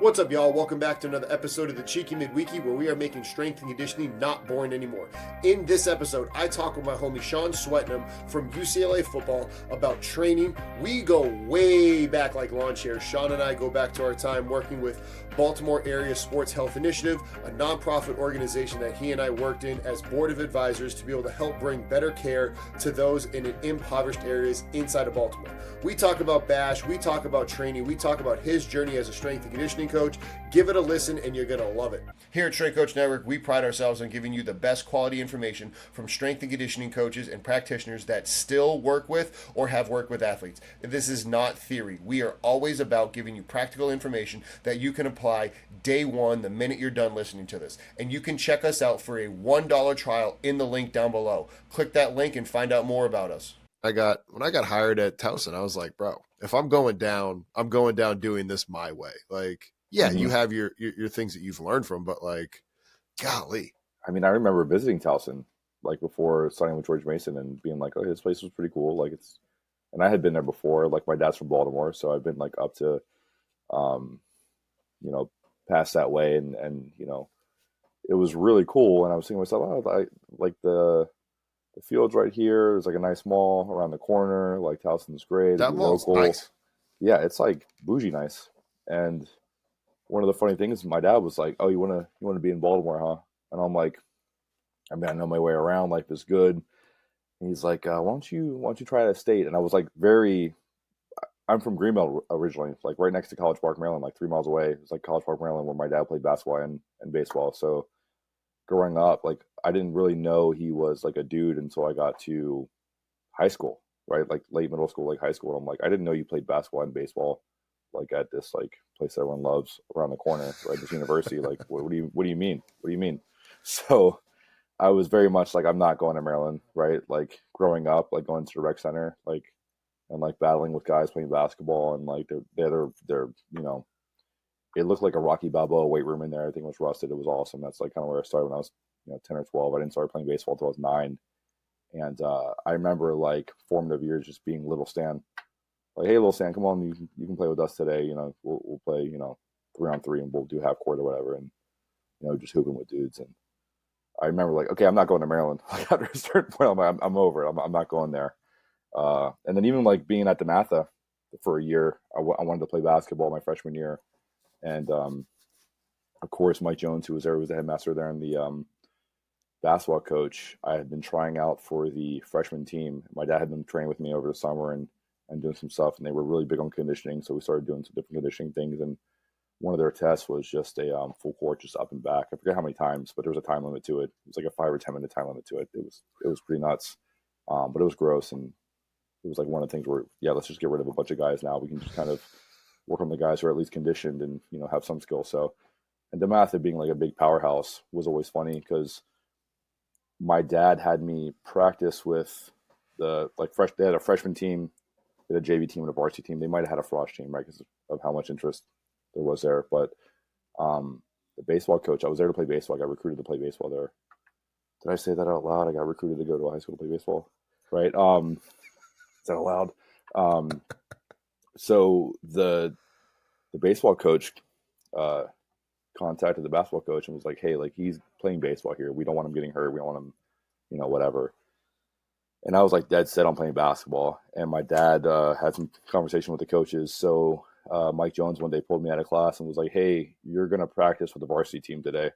What's up, y'all? Welcome back to another episode of the Cheeky Midweeky, where we are making strength and conditioning not boring anymore. In this episode, I talk with my homie Sean Swetnam from UCLA football about training. We go way back like lawn chairs. Sean and I go back to our time working with Baltimore Area Sports Health Initiative, a nonprofit organization that he and I worked in as board of advisors to be able to help bring better care to those in impoverished areas inside of Baltimore. We talk about BASH, we talk about training, we talk about his journey as a strength and conditioning coach. Give it a listen and you're going to love it. Here at Strength Coach Network, we pride ourselves on giving you the best quality information from strength and conditioning coaches and practitioners that still work with or have worked with athletes. This is not theory. We are always about giving you practical information that you can apply day one the minute you're done listening to this. And you can check us out for a $1 trial in the link down below. Click that link and find out more about us. When I got hired at Towson, I was like, bro, if I'm going down doing this my way. Like, yeah, you have your things that you've learned from, but like, golly. I mean, I remember visiting Towson like before signing with George Mason and being like, oh, this place was pretty cool. Like and I had been there before. Like my dad's from Baltimore, so I've been like up to, past that way, and it was really cool. And I was thinking to myself, oh, I like the field's right here. There's like a nice mall around the corner. Like Towson's great. That mall's nice. Yeah, it's like bougie nice. And one of the funny things, my dad was like, "Oh, you wanna be in Baltimore, huh?" And I'm like, "I mean, I know my way around. Life is good." And he's like, "Why don't you try it at State?" And I was like, I'm from Greenbelt originally, like right next to College Park, Maryland, like 3 miles away. It was like College Park, Maryland, where my dad played basketball and baseball. So growing up, like I didn't really know he was like a dude until I got to high school, right? Like late middle school, like high school. I'm like, I didn't know you played basketball and baseball, like at this like place everyone loves around the corner, right? This university. Like, what do you mean? What do you mean? So I was very much like, I'm not going to Maryland, right? Like growing up, like going to the rec center, like and like battling with guys playing basketball, and like they're it looked like a Rocky Balboa weight room in there. Everything was rusted. It was awesome. That's like kind of where I started when I was 10 or 12. I didn't start playing baseball until I was 9. And I remember like formative years just being little Stan. Like, hey, little Stan, come on, you can play with us today. We'll play 3-on-3 and we'll do half court or whatever, and just hooping with dudes. And I remember like, okay, I'm not going to Maryland. Like after a certain point, I'm like, I'm over it. I'm not going there. And then even like being at DeMatha for a year, I wanted to play basketball my freshman year. And of course, Mike Jones, who was there, was the headmaster there, and the basketball coach. I had been trying out for the freshman team. My dad had been training with me over the summer and doing some stuff, and they were really big on conditioning. So we started doing some different conditioning things. And one of their tests was just a full court, just up and back. I forget how many times, but there was a time limit to it. It was like a 5 or 10 minute time limit to it. It was pretty nuts, but it was gross. And it was like one of the things where, yeah, let's just get rid of a bunch of guys now. We can just kind of work on the guys who are at least conditioned and have some skill. So, and DeMatha being like a big powerhouse was always funny because my dad had me practice with they had a freshman team, they had a JV team and a varsity team. They might have had a frosh team, right, because of how much interest there was there. But the baseball coach, I was there to play baseball. I got recruited to play baseball there. Did I say that out loud? I got recruited to go to a high school to play baseball, right? Is that allowed? So the baseball coach contacted the basketball coach and was like, hey, like he's playing baseball here. We don't want him getting hurt. We don't want him, whatever. And I was like dead set on playing basketball. And my dad had some conversation with the coaches. So Mike Jones one day pulled me out of class and was like, hey, you're going to practice with the varsity team today.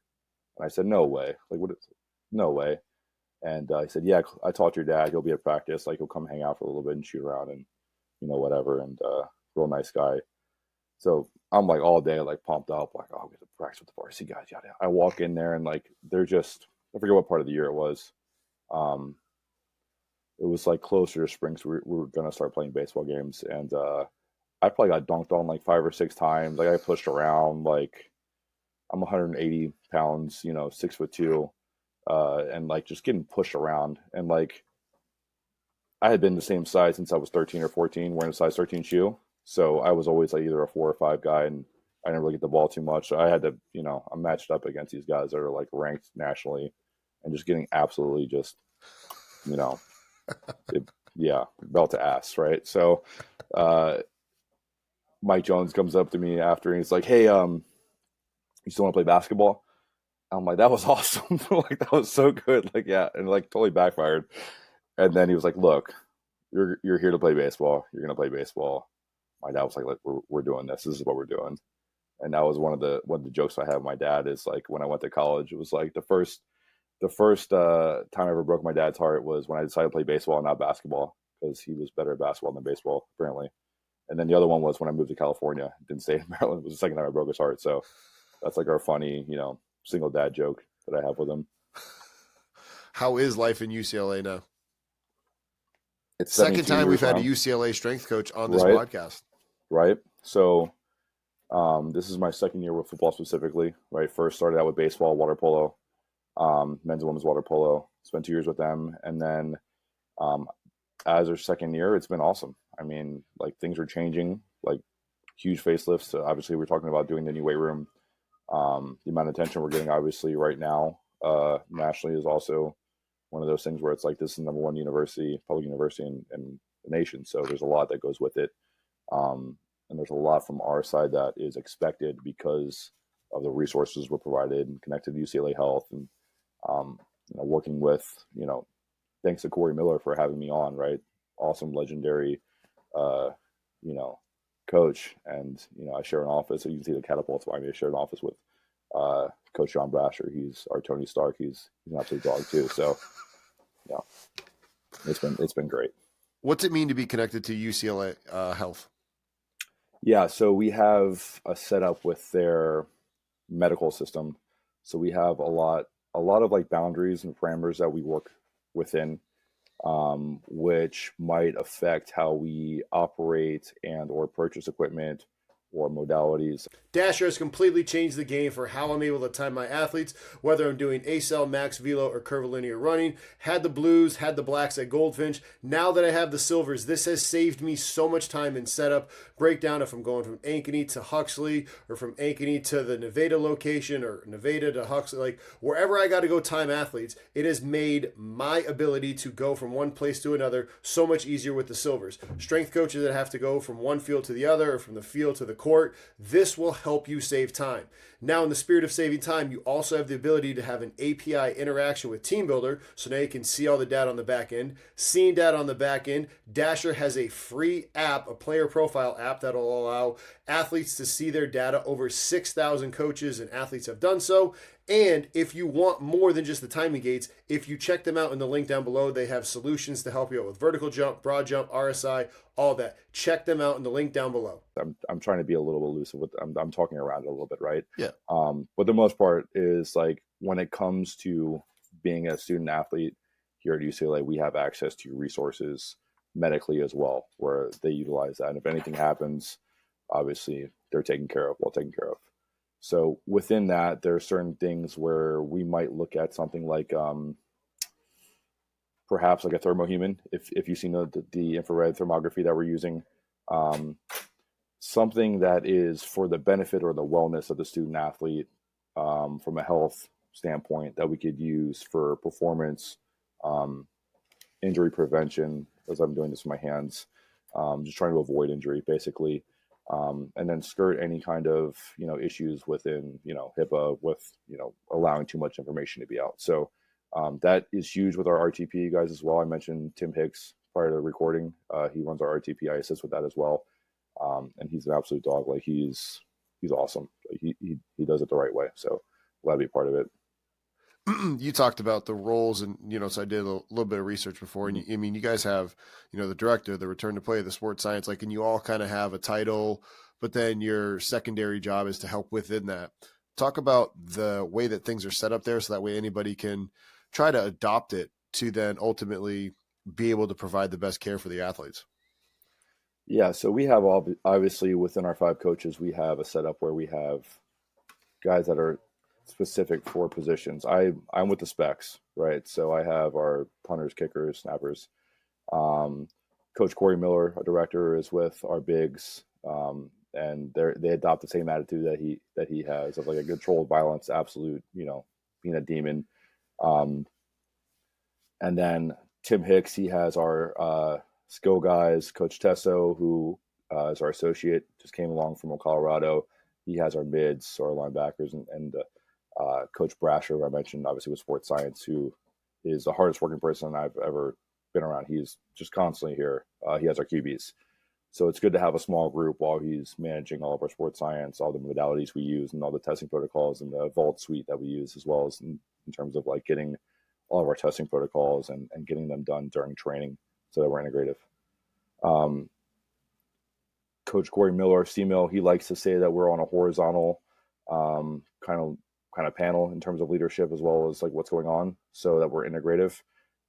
And I said, no way. Like, what is it? No way. And he said, yeah, I taught your dad. He'll be at practice. Like, he'll come hang out for a little bit and shoot around and, whatever. And real nice guy. So I'm like all day, like pumped up, like, oh, I'll get to practice with the varsity guys. Yada. I walk in there and like, they're just, I forget what part of the year it was. It was like closer to spring. So we were going to start playing baseball games. And I probably got dunked on like 5 or 6 times. Like I pushed around, like I'm 180 pounds, 6'2", and like just getting pushed around. And like, I had been the same size since I was 13 or 14, wearing a size 13 shoe. So I was always like either a 4 or 5 guy, and I didn't really get the ball too much. So I had to, I'm matched up against these guys that are like ranked nationally and just getting absolutely just, belt to ass, right? So Mike Jones comes up to me after and he's like, hey, you still want to play basketball? I'm like, that was awesome. Like, that was so good. Like, yeah. And like totally backfired. And then he was like, look, you're here to play baseball. You're going to play baseball. My dad was like, look, we're doing this. This is what we're doing. And that was one of the jokes I had with my dad is like, when I went to college, it was like the first time I ever broke my dad's heart was when I decided to play baseball and not basketball, because he was better at basketball than baseball, apparently. And then the other one was when I moved to California, didn't stay in Maryland. It was the second time I broke his heart. So that's like our funny, single dad joke that I have with him. How is life in UCLA now? It's Second 17 time we've years had a now, UCLA strength coach on this right? podcast. Right. So this is my second year with football specifically, right? First started out with baseball, water polo, men's and women's water polo. Spent 2 years with them. And then as our second year, it's been awesome. I mean, like, things are changing, like huge facelifts. Obviously, we're talking about doing the new weight room. The amount of attention we're getting, obviously, right now nationally is also one of those things where it's like, this is the number one university, public university in the nation. So there's a lot that goes with it. And there's a lot from our side that is expected because of the resources we're provided and connected to UCLA Health, and working with, thanks to Corey Miller for having me on, right? Awesome, legendary, coach. And, I share an office. So you can see the catapults behind me. I share an office with Coach John Brasher. He's our Tony Stark. He's an absolute dog too. So, yeah, it's been great. What's it mean to be connected to UCLA Health? Yeah, so we have a setup with their medical system. So we have a lot of like boundaries and parameters that we work within, which might affect how we operate and or purchase equipment or modalities. Dasher has completely changed the game for how I'm able to time my athletes, whether I'm doing ACell, max velo, or curvilinear running. Had the blues, had the blacks at Goldfinch. Now that I have the silvers, this has saved me so much time in setup, breakdown if I'm going from Ankeny to Huxley, or from Ankeny to the Nevada location, or Nevada to Huxley. Like, wherever I got to go time athletes, it has made my ability to go from one place to another so much easier with the silvers. Strength coaches that have to go from one field to the other, or from the field to the court, this will help you save time. Now, in the spirit of saving time, you also have the ability to have an API interaction with TeamBuilder, so now you can see all the data on the back end. Seeing data on the back end, Dasher has a free app, a player profile app, that will allow athletes to see their data. Over 6,000 coaches and athletes have done so. And if you want more than just the timing gates, if you check them out in the link down below, they have solutions to help you out with vertical jump, broad jump, RSI, all that. Check them out in the link down below. I'm trying to be a little elusive with. I'm talking around it a little bit, right? Yeah. But the most part is, like, when it comes to being a student athlete here at UCLA, we have access to resources medically as well, where they utilize that. And if anything happens, obviously they're well taken care of. So within that, there are certain things where we might look at something like perhaps like a thermohuman, if you've seen the infrared thermography that we're using, something that is for the benefit or the wellness of the student athlete, from a health standpoint, that we could use for performance, injury prevention, as I'm doing this with my hands, just trying to avoid injury, basically. And then skirt any kind of, issues within, HIPAA, with, allowing too much information to be out. So that is huge with our RTP guys as well. I mentioned Tim Hicks prior to the recording. He runs our RTP. I assist with that as well. And he's an absolute dog. Like, he's awesome. He does it the right way. So glad to be part of it. You talked about the roles, and so I did a little bit of research before, and you guys have the director, the return to play, the sports science, like, and you all kind of have a title, but then your secondary job is to help within that. Talk about the way that things are set up there, so that way anybody can try to adopt it to then ultimately be able to provide the best care for the athletes. Yeah, so we have obviously within our 5 coaches, we have a setup where we have guys that are specific for positions. I'm with the specs, right? So I have our punters, kickers, snappers. Coach Corey Miller, our director, is with our bigs, and they adopt the same attitude that he has, of like a controlled violence, absolute, being a demon. And then Tim Hicks, he has our skill guys, Coach Tesso, who is our associate, just came along from Colorado. he has our mids, our linebackers, and Coach Brasher, who I mentioned, obviously with sports science, who is the hardest working person I've ever been around. He's just constantly here. He has our QBs. So it's good to have a small group while he's managing all of our sports science, all the modalities we use, and all the testing protocols and the Vault suite that we use, as well as in terms of like getting all of our testing protocols and getting them done during training so that we're integrative. Coach Corey Miller, CMill, he likes to say that we're on a horizontal kind of panel in terms of leadership as well as like what's going on, so that we're integrative.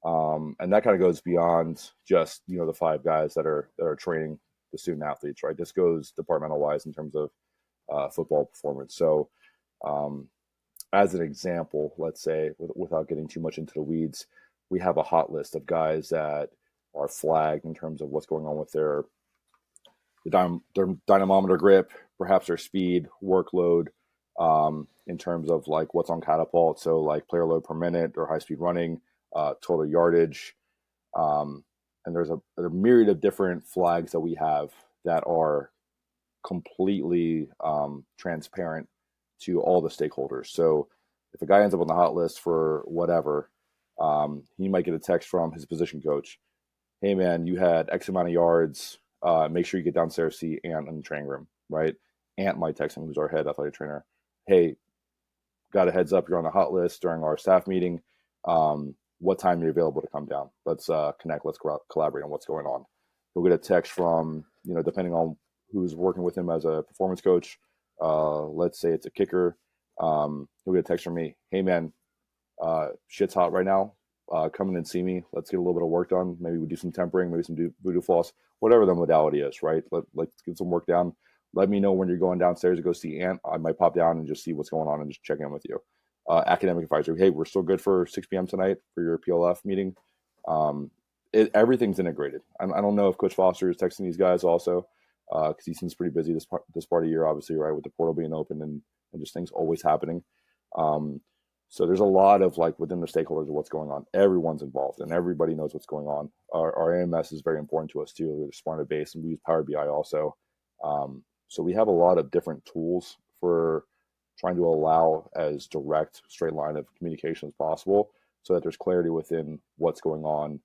And that kind of goes beyond just, the 5 guys that are training the student athletes, right? This goes departmental wise in terms of football performance. So as an example, let's say, without getting too much into the weeds, we have a hot list of guys that are flagged in terms of what's going on with their dynamometer grip, perhaps their speed, workload, in terms of like what's on catapult. So like player load per minute or high speed running, total yardage. And there's a myriad of different flags that we have that are completely transparent to all the stakeholders. So if a guy ends up on the hot list for whatever, he might get a text from his position coach. Hey man, you had X amount of yards. Make sure you get downstairs, see Ant in the training room, right? Ant might text him, who's our head athletic trainer. Hey, got a heads up, you're on the hot list during our staff meeting. What time are you available to come down? Let's connect, let's collaborate on what's going on. We'll get a text from, depending on who's working with him as a performance coach. Let's say it's a kicker. He'll get a text from me. Hey man, shit's hot right now. Come in and see me. Let's get a little bit of work done. Maybe we do some tempering, maybe some voodoo floss, whatever the modality is, right? Let's get some work down. Let me know when you're going downstairs to go see Ant. I might pop down and just see what's going on and just check in with you. Academic advisor. Hey, we're still good for 6 p.m. tonight for your PLF meeting. Everything's integrated. I don't know if Coach Foster is texting these guys also, because he seems pretty busy this part of the year, obviously, right, with the portal being open and just things always happening. So there's a lot of like within the stakeholders of what's going on. Everyone's involved and everybody knows what's going on. Our AMS is very important to us too. We're smart at base and we use Power BI also. So we have a lot of different tools for trying to allow as direct, straight line of communication as possible so that there's clarity within what's going on,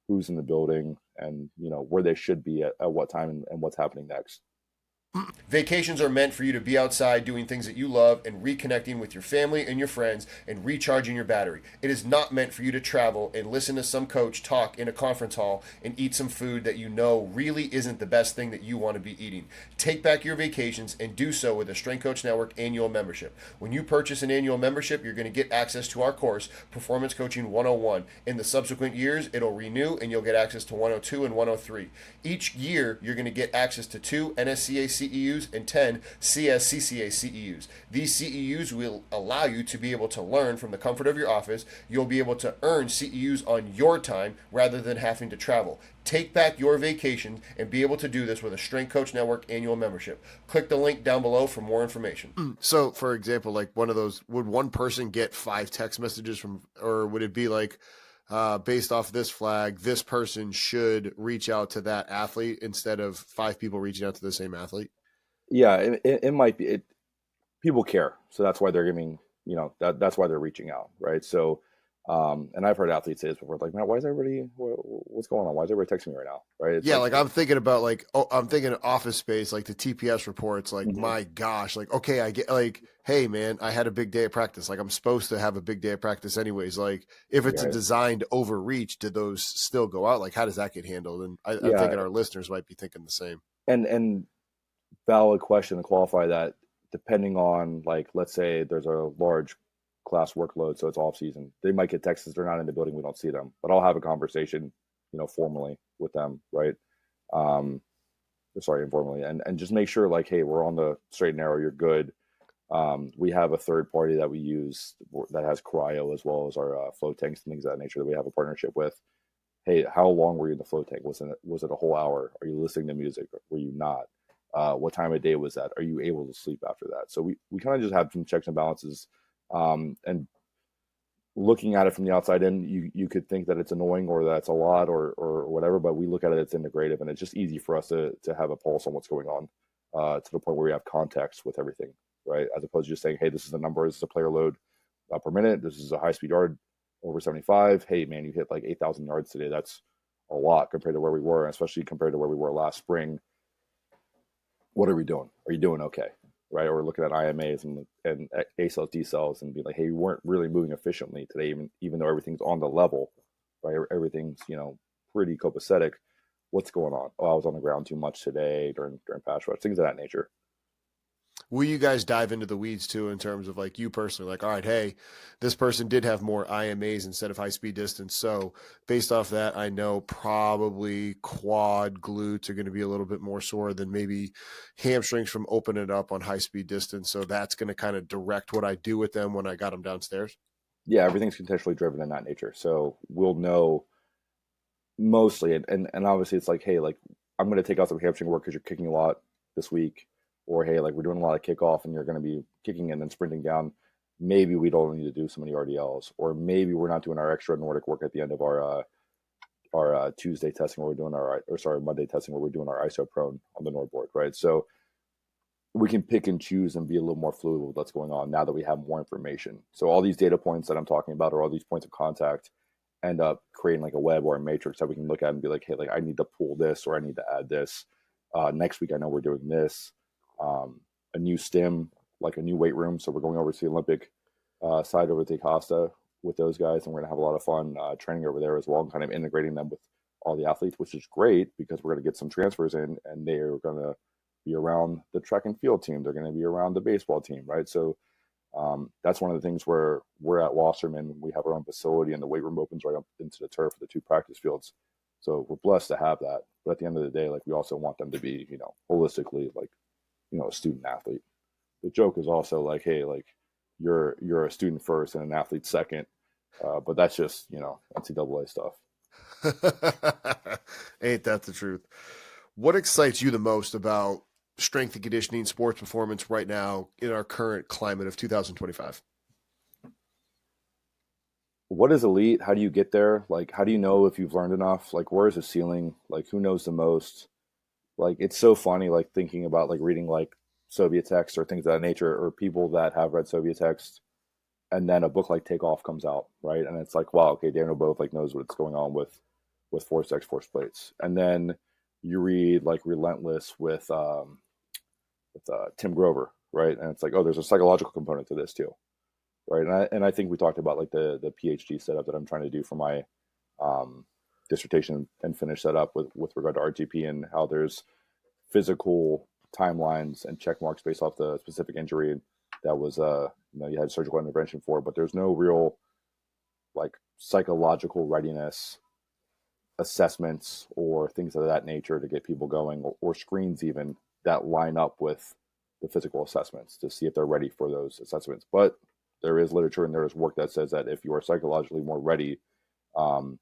who's in the building, and where they should be at what time and what's happening next. Vacations are meant for you to be outside doing things that you love and reconnecting with your family and your friends and recharging your battery. It is not meant for you to travel and listen to some coach talk in a conference hall and eat some food that really isn't the best thing that you want to be eating. Take back your vacations and do so with a Strength Coach Network annual membership. When you purchase an annual membership, you're going to get access to our course, Performance Coaching 101. In the subsequent years, it'll renew and you'll get access to 102 and 103. Each year, you're going to get access to 2 NSCA CEUs and 10 CSCCa CEUs. These CEUs will allow you to be able to learn from the comfort of your office. You'll be able to earn CEUs on your time rather than having to travel. Take back your vacation and be able to do this with a Strength Coach Network annual membership. Click the link down below for more information. So, for example, like one of those, would one person get 5 text messages from, or would it be like, based off this flag, this person should reach out to that athlete instead of 5 people reaching out to the same athlete? Yeah, it might be. People care, so that's why they're giving. That's why they're reaching out, right? So, and I've heard athletes say this before, like, man, why is everybody? What's going on? Why is everybody texting me right now? Right? It's yeah, like I'm thinking about I'm thinking of Office Space, like the TPS reports. Like, my gosh, like okay, I get like, hey man, I had a big day of practice. Like I'm supposed to have a big day of practice anyways. Like if it's a designed overreach, do those still go out? Like how does that get handled? And I'm thinking our listeners might be thinking the same. And valid question to qualify that, depending on, like, let's say there's a large class workload, so it's off season, they might get texts, they're not in the building, we don't see them, but I'll have a conversation formally with them, right? Informally, and just make sure, like, hey, we're on the straight and narrow, you're good. We have a third party that we use that has cryo as well as our float tanks and things of that nature that we have a partnership with. Hey, how long were you in the float tank? Was it a whole hour? Are you listening to music? Were you not? What time of day was that? Are you able to sleep after that? So we kind of just have some checks and balances. And looking at it from the outside in, you could think that it's annoying or that's a lot or whatever, but we look at it, it's integrative, and it's just easy for us to have a pulse on what's going on to the point where we have context with everything. right? As opposed to just saying, hey, this is the number, this is a player load per minute, this is a high speed yard over 75. Hey, man, you hit like 8,000 yards today. That's a lot compared to where we were, especially compared to where we were last spring. What are we doing? Are you doing okay? Right? Or we're looking at IMAs and A cells, D cells, and be like, hey, you weren't really moving efficiently today, even though everything's on the level, right? Everything's, pretty copacetic. What's going on? Oh, I was on the ground too much today during pass rush, things of that nature. Will you guys dive into the weeds too in terms of like you personally, like, all right, hey, this person did have more IMAs instead of high speed distance. So based off that, I know probably quad glutes are going to be a little bit more sore than maybe hamstrings from opening it up on high speed distance. So that's going to kind of direct what I do with them when I got them downstairs. Yeah, everything's contextually driven in that nature. So we'll know mostly, and obviously it's like, hey, like I'm going to take out some hamstring work because you're kicking a lot this week, or hey, like we're doing a lot of kickoff and you're going to be kicking and then sprinting down. Maybe we don't need to do so many RDLs, or maybe we're not doing our extra Nordic work at the end of our Tuesday testing where we're doing Monday testing where we're doing our ISO prone on the Nord board, right? So we can pick and choose and be a little more fluid with what's going on now that we have more information. So all these data points that I'm talking about, or all these points of contact, end up creating like a web or a matrix that we can look at and be like, hey, like I need to pull this or I need to add this. Next week, I know we're doing this. A new stim, like a new weight room. So we're going over to the Olympic side over to Costa with those guys, and we're going to have a lot of fun training over there as well, and kind of integrating them with all the athletes, which is great because we're going to get some transfers in, and they're going to be around the track and field team. They're going to be around the baseball team, right? So that's one of the things where we're at Wasserman. We have our own facility, and the weight room opens right up into the turf of the two practice fields. So we're blessed to have that. But at the end of the day, like we also want them to be, holistically, like, a student athlete. The joke is also like, hey, like you're a student first and an athlete second. But that's just, NCAA stuff. Ain't that the truth? What excites you the most about strength and conditioning, sports performance right now in our current climate of 2025? What is elite? How do you get there? Like, how do you know if you've learned enough? Like, where is the ceiling? Like, who knows the most? Like, it's so funny, like thinking about like reading like Soviet text or things of that nature, or people that have read Soviet text, and then a book like Takeoff comes out, right? And it's like, wow, okay, Daniel both like knows what's going on with force X force plates. And then you read like Relentless with Tim Grover, right? And it's like, oh, there's a psychological component to this too, right? And I think we talked about like the PhD setup that I'm trying to do for my dissertation and finish that up with regard to RTP, and how there's physical timelines and check marks based off the specific injury that was you had surgical intervention for, but there's no real like psychological readiness assessments or things of that nature to get people going, or screens even that line up with the physical assessments to see if they're ready for those assessments. But there is literature and there is work that says that if you are psychologically more ready and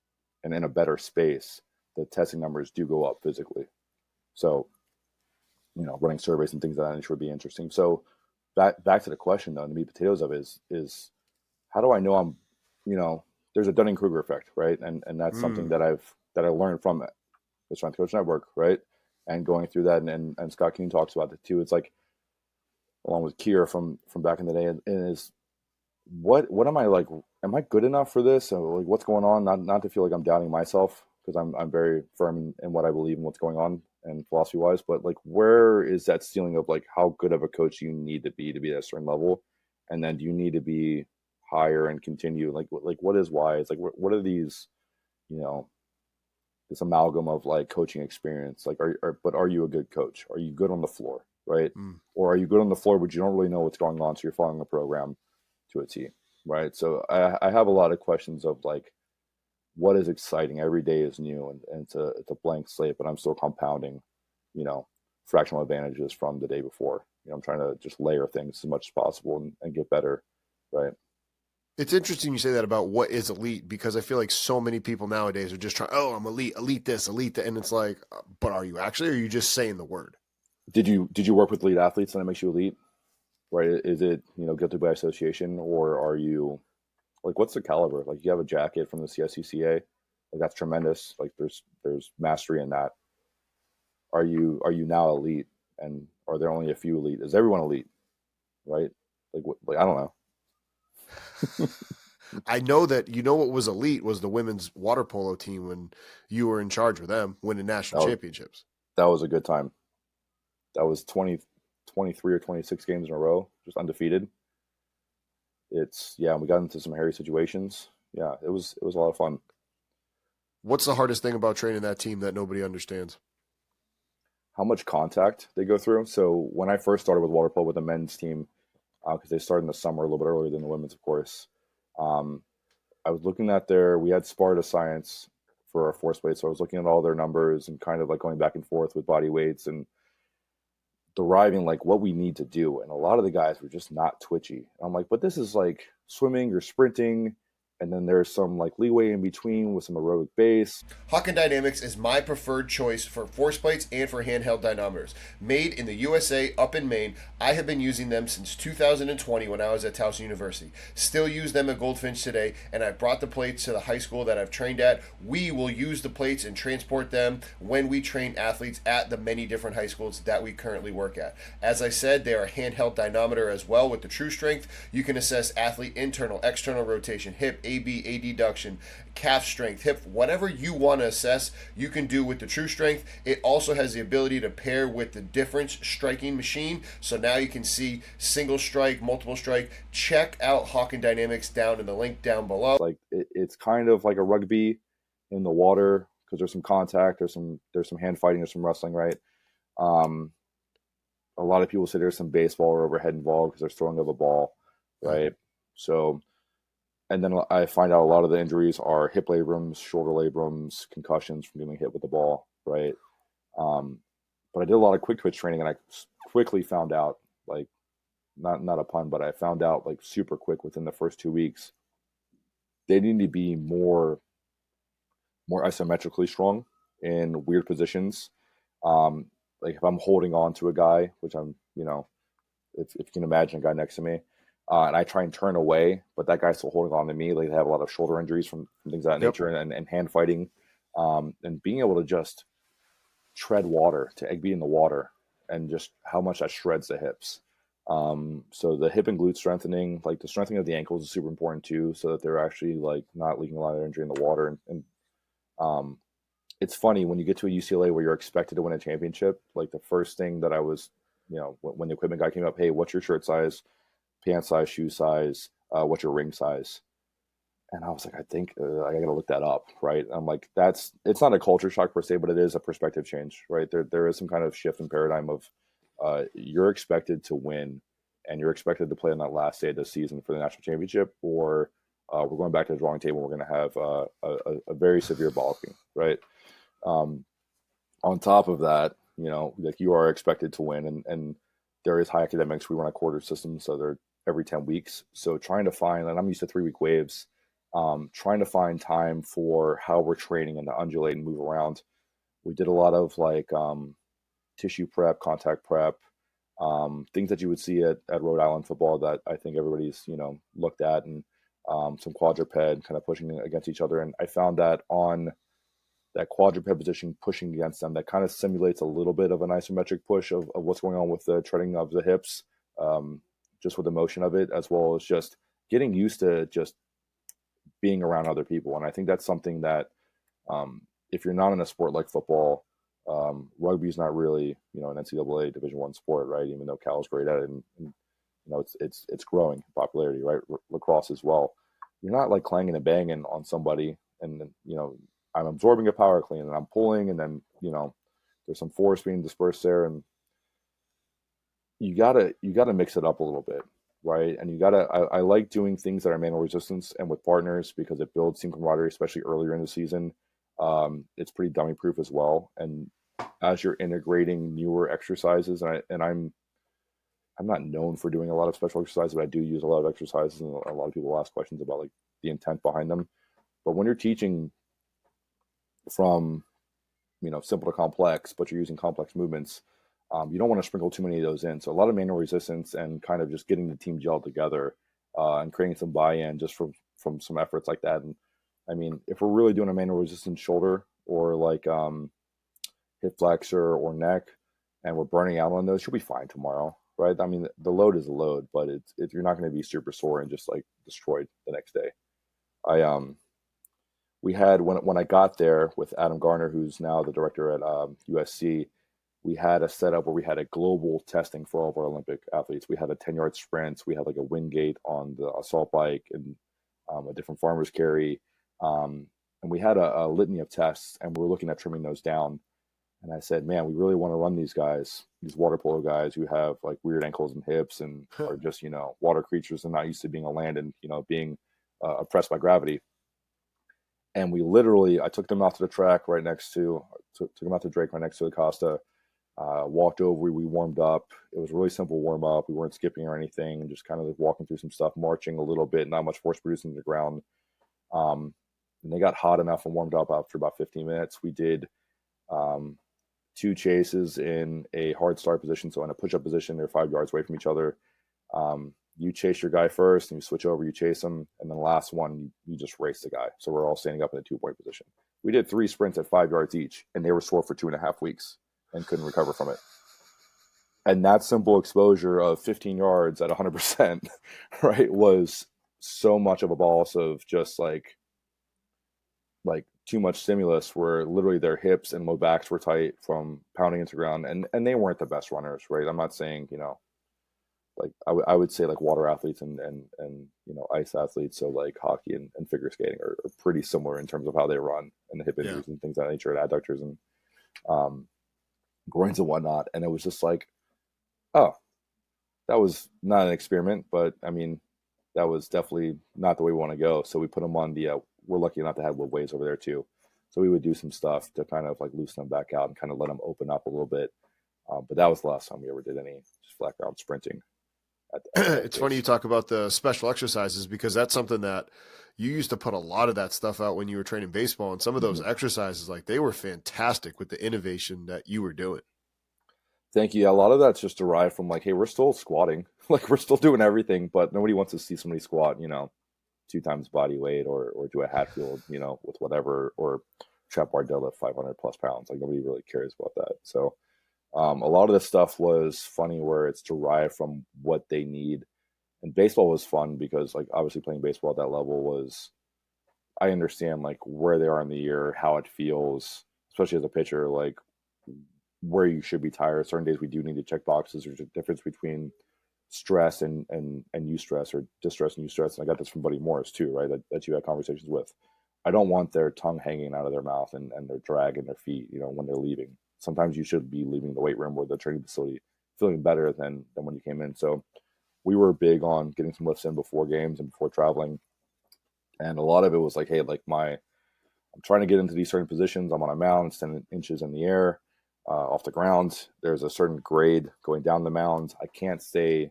in a better space, the testing numbers do go up physically. So, running surveys and things of that nature would be interesting. So back to the question though, the meat potatoes of it is how do I know I'm, there's a Dunning-Kruger effect, right? And that's something that I learned from the Strength Coach Network, right? And going through that, and Scott Kuhn talks about it too. It's like, along with Kier from back in the day, and is what am I like? Am I good enough for this? So like, what's going on? Not to feel like I'm doubting myself, because I'm very firm in what I believe and what's going on and philosophy wise. But like, where is that ceiling of like how good of a coach you need to be at a certain level, and then do you need to be higher and continue? Like what is wise? Like what are these? This amalgam of like coaching experience. Like, but are you a good coach? Are you good on the floor, right? Or are you good on the floor, but you don't really know what's going on, so you're following a program to a T, right? So I have a lot of questions of like, what is exciting? Every day is new, and it's a blank slate, but I'm still compounding, fractional advantages from the day before. I'm trying to just layer things as much as possible and get better, right? It's interesting you say that about what is elite, because I feel like so many people nowadays are just trying, oh, I'm elite this, elite that. And it's like, but are you actually, or are you just saying the word? Did you work with elite athletes and it makes you elite? Right? Is it, guilty by association, or are you like, what's the caliber? Like, you have a jacket from the CSCCa, like that's tremendous. Like there's mastery in that. Are you now elite? And are there only a few elite? Is everyone elite? right? Like I don't know. I know that what was elite was the women's water polo team when you were in charge with them, winning national That was, championships. that was a good time. That was 23 or 26 games in a row, just undefeated. We got into some hairy situations. Yeah, it was a lot of fun. What's the hardest thing about training that team that nobody understands? How much contact they go through. So when I first started with water polo with the men's team, because they started in the summer a little bit earlier than the women's, of course. Um, I was looking at we had Sparta Science for our force weight, so I was looking at all their numbers and kind of like going back and forth with body weights and deriving like what we need to do. And a lot of the guys were just not twitchy. And I'm like, but this is like swimming or sprinting. And then there's some like leeway in between with some aerobic base. Hawken Dynamics is my preferred choice for force plates and for handheld dynamometers. Made in the USA up in Maine, I have been using them since 2020 when I was at Towson University. Still use them at Goldfinch today, and I brought the plates to the high school that I've trained at. We will use the plates and transport them when we train athletes at the many different high schools that we currently work at. As I said, they are a handheld dynamometer as well with the True Strength. You can assess athlete internal, external rotation, hip, AB, adduction, calf strength, hip, whatever you want to assess, you can do with the True Strength. It also has the ability to pair with the difference striking machine. So now you can see single strike, multiple strike. Check out Hawken Dynamics down in the link down below. Like it's kind of like a rugby in the water because there's some contact, there's some hand fighting, there's some wrestling, right? A lot of people say there's some baseball or overhead involved because there's throwing of a ball, right? So, and then I find out a lot of the injuries are hip labrums, shoulder labrums, concussions from getting hit with the ball, right? But I did a lot of quick twitch training, and I quickly found out, like, not a pun, but I found out like super quick within the first 2 weeks, they need to be more isometrically strong in weird positions. Like if I'm holding on to a guy, which I'm, if you can imagine a guy next to me, and I try and turn away, but that guy's still holding on to me. Like they have a lot of shoulder injuries from things of that nature, and hand fighting, and being able to just tread water, to be in the water, and just how much that shreds the hips. So the hip and glute strengthening, like the strengthening of the ankles is super important too, so that they're actually like not leaking a lot of energy in the water. And it's funny when you get to a UCLA where you're expected to win a championship. Like the first thing that I was, when the equipment guy came up, hey, what's your shirt size, pant size, shoe size, what's your ring size? And I was like, I think I got to look that up, right? I'm like, it's not a culture shock per se, but it is a perspective change, right? There is some kind of shift in paradigm of you're expected to win, and you're expected to play on that last day of the season for the national championship, or we're going back to the drawing table. We're going to have a very severe balking, right? On top of that, like you are expected to win, and there is high academics. We run a quarter system, so they're every 10 weeks. So trying to find, and I'm used to 3-week waves, trying to find time for how we're training and to undulate and move around. We did a lot of like tissue prep, contact prep, things that you would see at Rhode Island football that I think everybody's, looked at, and some quadruped kind of pushing against each other. And I found that on that quadruped position, pushing against them, that kind of simulates a little bit of an isometric push of what's going on with the treading of the hips, just with the motion of it, as well as just getting used to just being around other people. And I think that's something that if you're not in a sport like football, rugby is not really, an NCAA Division I sport, right? Even though Cal's great at it, and it's growing in popularity, right? Lacrosse as well. You're not like clanging and banging on somebody, and I'm absorbing a power clean, and I'm pulling, and then there's some force being dispersed there, and you gotta mix it up a little bit, right? And I like doing things that are manual resistance and with partners because it builds team camaraderie, especially earlier in the season. It's pretty dummy proof as well. And as you're integrating newer exercises, and I'm not known for doing a lot of special exercises, but I do use a lot of exercises, and a lot of people ask questions about like the intent behind them. But when you're teaching from simple to complex, but you're using complex movements, you don't want to sprinkle too many of those in. So a lot of manual resistance and kind of just getting the team gelled together, and creating some buy-in just from some efforts like that. And I mean, if we're really doing a manual resistance shoulder or like hip flexor or neck, and we're burning out on those, you'll be fine tomorrow. right? I mean, the load is a load, but you're not going to be super sore and just like destroyed the next day. I we had when I got there with Adam Garner, who's now the director at USC. We had a setup where we had a global testing for all of our Olympic athletes. We had a 10-yard sprint. We had like a wind gate on the assault bike and a different farmer's carry. And we had a litany of tests, and we were looking at trimming those down. And I said, man, we really want to run these guys, these water polo guys who have like weird ankles and hips and are just, water creatures and not used to being on land and, being oppressed by gravity. And I took them out to the track right next took them out to Drake right next to the Costa, walked over, we warmed up. It was a really simple warm up. We weren't skipping or anything, just kind of like walking through some stuff, marching a little bit, not much force producing to the ground. And they got hot enough and warmed up after about 15 minutes. We did 2 chases in a hard start position. So in a push-up position, they're 5 yards away from each other. You chase your guy first and you switch over, you chase him. And then the last one, you just race the guy. So we're all standing up in a 2-point position. We did 3 sprints at 5 yards each, and they were sore for 2.5 weeks and couldn't recover from it. And that simple exposure of 15 yards at 100%, right, was so much of a bolus of just like too much stimulus, where literally their hips and low backs were tight from pounding into the ground, and they weren't the best runners, right? I'm not saying, like I would say like water athletes and ice athletes, so like hockey and figure skating are pretty similar in terms of how they run and the hip injuries and things of that nature, and adductors and groins and whatnot. And it was just like, oh, that was not an experiment, but I mean, that was definitely not the way we want to go. So we put them on we're lucky enough to have little waves over there too. So we would do some stuff to kind of like loosen them back out and kind of let them open up a little bit. But that was the last time we ever did any just flat ground sprinting. It's funny you talk about the special exercises, because that's something that you used to put a lot of that stuff out when you were training baseball. And some of those exercises, like, they were fantastic with the innovation that you were doing. Thank you. Yeah, a lot of that's just derived from like, hey, we're still squatting, like we're still doing everything, but nobody wants to see somebody squat, 2 times body weight or do a Hatfield, with whatever, or trap bar deadlift 500 plus pounds. Like nobody really cares about that. So a lot of this stuff was funny where it's derived from what they need. And baseball was fun because like obviously playing baseball at that level I understand like where they are in the year, how it feels, especially as a pitcher, like where you should be tired. Certain days we do need to check boxes. There's a difference between stress and eustress, or distress and eustress. And I got this from Buddy Morris too, right? That you had conversations with. I don't want their tongue hanging out of their mouth and their dragging their feet, when they're leaving. Sometimes you should be leaving the weight room or the training facility feeling better than when you came in. So we were big on getting some lifts in before games and before traveling. And a lot of it was like, hey, like I'm trying to get into these certain positions. I'm on a mound, it's 10 inches in the air, off the ground. There's a certain grade going down the mound. I can't stay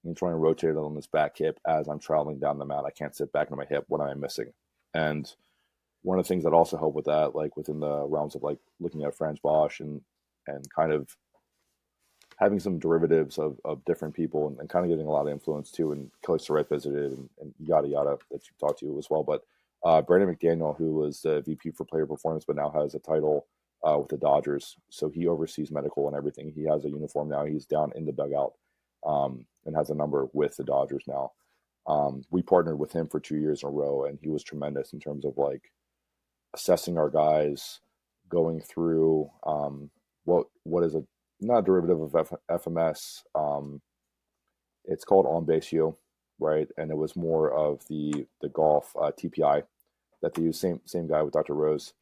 and trying to rotate it on this back hip as I'm traveling down the mound. I can't sit back into my hip. What am I missing? And one of the things that also helped with that, like within the realms of like looking at Franz Bosch and kind of having some derivatives of different people and kind of getting a lot of influence too. And Kelly Surratt visited and yada yada that you talked to as well. But Brandon McDaniel, who was the VP for player performance, but now has a title with the Dodgers. So he oversees medical and everything. He has a uniform now. He's down in the dugout and has a number with the Dodgers now. We partnered with him for 2 years in a row, and he was tremendous in terms of like assessing our guys, going through what is not a derivative of FMS. It's called on base U, right? And it was more of the golf TPI that they use. Same guy with Dr. Rose,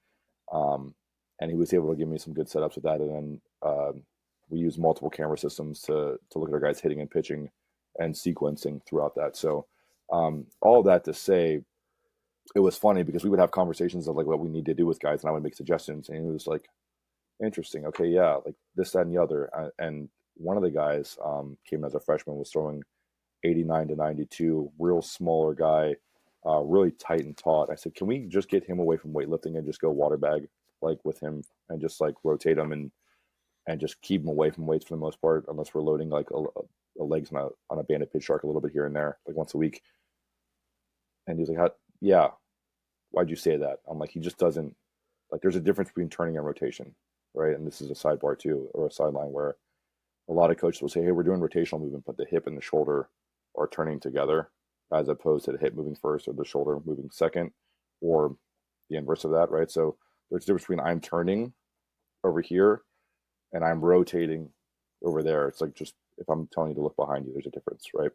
and he was able to give me some good setups with that. And then we use multiple camera systems to look at our guys hitting and pitching and sequencing throughout that. So all that to say, it was funny because we would have conversations of like what we need to do with guys, and I would make suggestions, and it was like, interesting. Okay, yeah, like this, that, and the other. And one of the guys came as a freshman, was throwing 89 to 92, real smaller guy, really tight and taut. I said, can we just get him away from weightlifting and just go water bag like with him and just like rotate him and just keep him away from weights for the most part, unless we're loading like a legs on a banded pitch shark a little bit here and there, like once a week. And he's like, yeah, why'd you say that? I'm like, he just doesn't, like, there's a difference between turning and rotation, right? And this is a sidebar too, or a sideline, where a lot of coaches will say, hey, we're doing rotational movement, but the hip and the shoulder are turning together as opposed to the hip moving first or the shoulder moving second, or the inverse of that, right? So there's a difference between I'm turning over here and I'm rotating over there. It's like, just if I'm telling you to look behind you, there's a difference, right?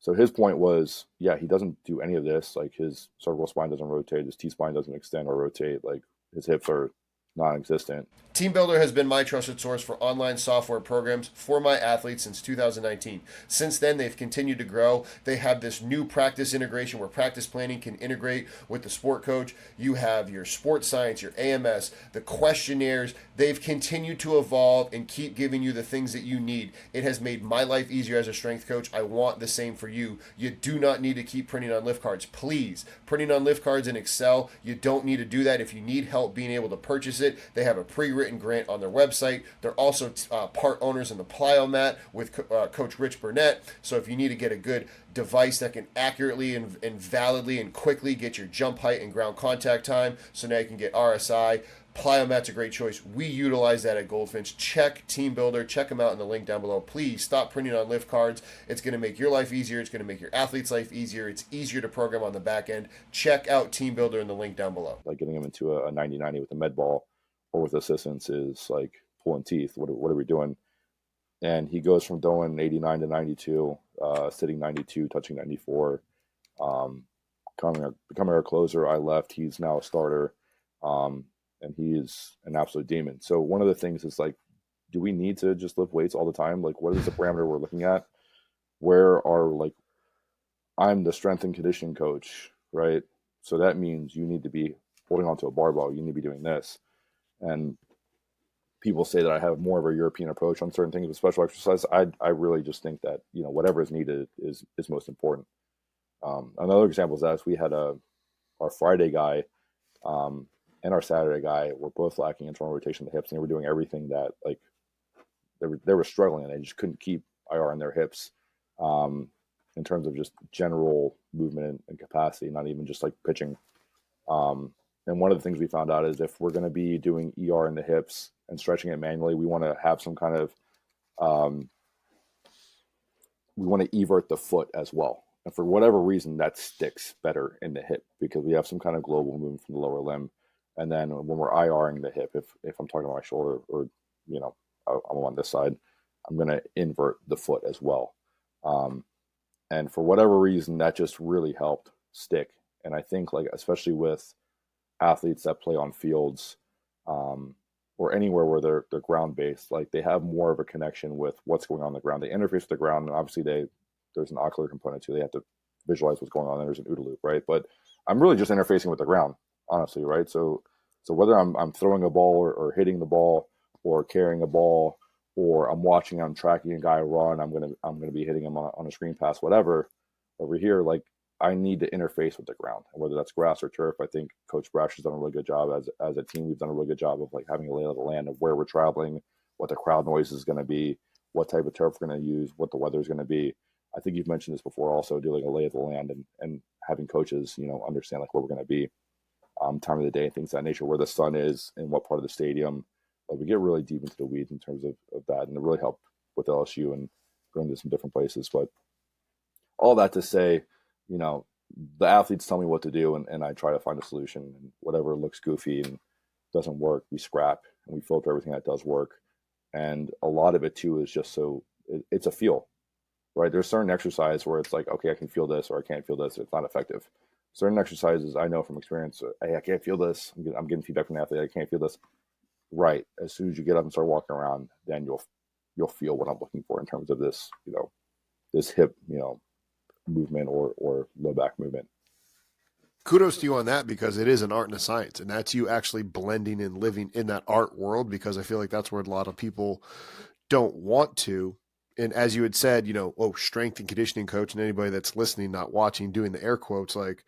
So his point was, yeah, he doesn't do any of this. Like, his cervical spine doesn't rotate, his T-spine doesn't extend or rotate, like his hips are non-existent. TeamBuildr has been my trusted source for online software programs for my athletes since 2019. Since then, they've continued to grow. They have this new practice integration where practice planning can integrate with the sport coach. You have your sports science, your AMS, the questionnaires. They've continued to evolve and keep giving you the things that you need. It has made my life easier as a strength coach. I want the same for you. You do not need to keep printing on lift cards. Please, printing on lift cards in Excel, you don't need to do that. If you need help being able to purchase it, they have a pre-written grant on their website. They're also part owners in the Plyomat with Coach Rich Burnett. So if you need to get a good device that can accurately and validly and quickly get your jump height and ground contact time, so now you can get RSI, Plyomat's a great choice. We utilize that at Goldfinch. Check TeamBuildr. Check them out in the link down below. Please stop printing on lift cards. It's going to make your life easier. It's going to make your athlete's life easier. It's easier to program on the back end. Check out TeamBuildr in the link down below. Like, getting him into a 90-90 with a med ball or with assistance is like pulling teeth. What are we doing? And he goes from throwing 89 to 92, sitting 92, touching 94, becoming our closer. I left. He's now a starter. And he is an absolute demon. So one of the things is, like, do we need to just lift weights all the time? Like, what is the parameter we're looking at? Where are, like, I'm the strength and conditioning coach, right? So that means you need to be holding onto a barbell. You need to be doing this. And people say that I have more of a European approach on certain things with special exercise. I really just think that, whatever is needed is most important. Another example is that we had our Friday guy, and our Saturday guy were both lacking internal rotation of the hips, and they were doing everything that, like, they were struggling, and they just couldn't keep IR in their hips, in terms of just general movement and capacity, not even just like pitching. And one of the things we found out is, if we're going to be doing ER in the hips and stretching it manually, we want to have some kind of, we want to evert the foot as well. And for whatever reason, that sticks better in the hip because we have some kind of global movement from the lower limb. And then when we're IRing the hip, if I'm talking about my shoulder, or, I'm on this side, I'm going to invert the foot as well. And for whatever reason, that just really helped stick. And I think, like, especially with athletes that play on fields, or anywhere where they're ground based, like, they have more of a connection with what's going on the ground. They interface with the ground, and obviously there's an ocular component too. They have to visualize what's going on. And there's an OODA loop, right? But I'm really just interfacing with the ground, honestly, right? So whether I'm throwing a ball or hitting the ball or carrying a ball, or I'm tracking a guy run, I'm gonna be hitting him on a screen pass, whatever. Over here, like, I need to interface with the ground, and whether that's grass or turf. I think Coach Brash has done a really good job as a team. We've done a really good job of, like, having a lay of the land of where we're traveling, what the crowd noise is going to be, what type of turf we're going to use, what the weather is going to be. I think you've mentioned this before, also doing a lay of the land and having coaches, understand, like, where we're going to be, time of the day, things of that nature, where the sun is and what part of the stadium. Like, we get really deep into the weeds in terms of that, and it really helped with LSU and going to some different places. But all that to say, the athletes tell me what to do, and I try to find a solution. And whatever looks goofy and doesn't work, we scrap and we filter everything that does work. And a lot of it too is just it's a feel, right? There's certain exercise where it's like, okay, I can feel this, or I can't feel this. It's not effective. Certain exercises, I know from experience, hey, I can't feel this. I'm getting feedback from the athlete. I can't feel this. Right. As soon as you get up and start walking around, then you'll feel what I'm looking for in terms of this, this hip, movement or low back movement. Kudos to you on that, because it is an art and a science, and that's you actually blending and living in that art world, because I feel like that's where a lot of people don't want to. And as you had said, strength and conditioning coach, and anybody that's listening, not watching, doing the air quotes, like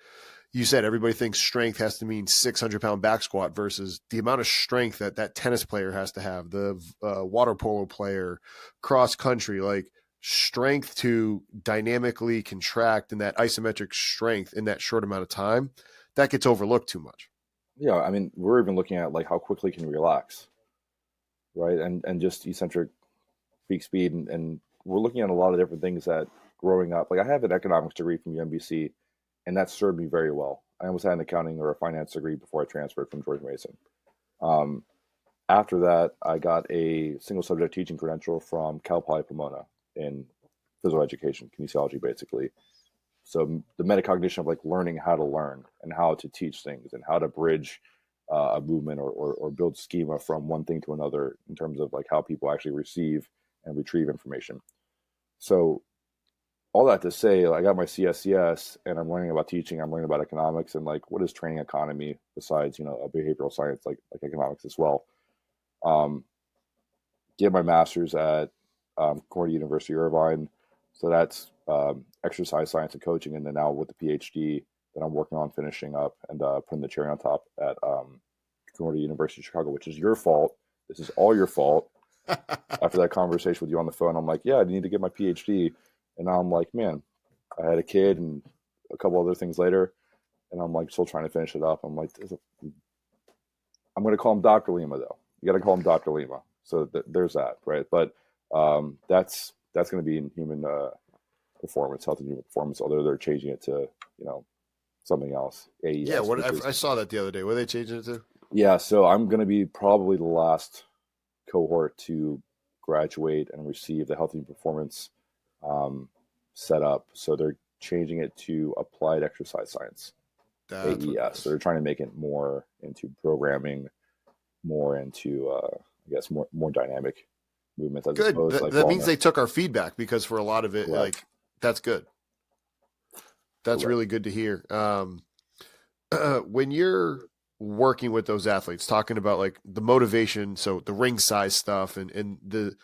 you said, everybody thinks strength has to mean 600-pound back squat versus the amount of strength that tennis player has to have, the water polo player, cross country, like strength to dynamically contract and that isometric strength in that short amount of time, that gets overlooked too much. Yeah. I mean, we're even looking at, like, how quickly can you relax, right? And just eccentric peak speed, and we're looking at a lot of different things that growing up. Like I have an economics degree from UMBC, and that served me very well. I almost had an accounting or a finance degree before I transferred from George Mason. Um, After that, I got a single subject teaching credential from Cal Poly Pomona in physical education, kinesiology, basically. So the metacognition of like learning how to learn and how to teach things and how to bridge a movement or build schema from one thing to another in terms of like how people actually receive and retrieve information. So all that to say, I got my CSCS and I'm learning about teaching. I'm learning about economics and like what is training economy besides a behavioral science like economics as well. Get my master's at Concordia University Irvine, so that's exercise science and coaching, and then now with the PhD that I'm working on finishing up and putting the cherry on top at Concordia University Chicago, which is your fault. This is all your fault. After that conversation with you on the phone, I'm like, yeah, I need to get my PhD. And now I'm like, man, I had a kid and a couple other things later, and I'm like still trying to finish it up. I'm like, I'm going to call him Dr. Lima, though. You got to call him Dr. Lima. So there's that, right? But that's going to be in human performance, health and human performance, although they're changing it to, something else. AES, yeah, I saw that the other day. What are they changing it to? Yeah, so I'm going to be probably the last cohort to graduate and receive the health and performance setup. So they're changing it to applied exercise science, AES. So they're trying to make it more into programming, more into, I guess, more dynamic movements. As good. Opposed, like, that means they took our feedback, because for a lot of it, Correct. like, that's good. That's really good to hear. When you're working with those athletes, talking about like the motivation, so the ring size stuff, and the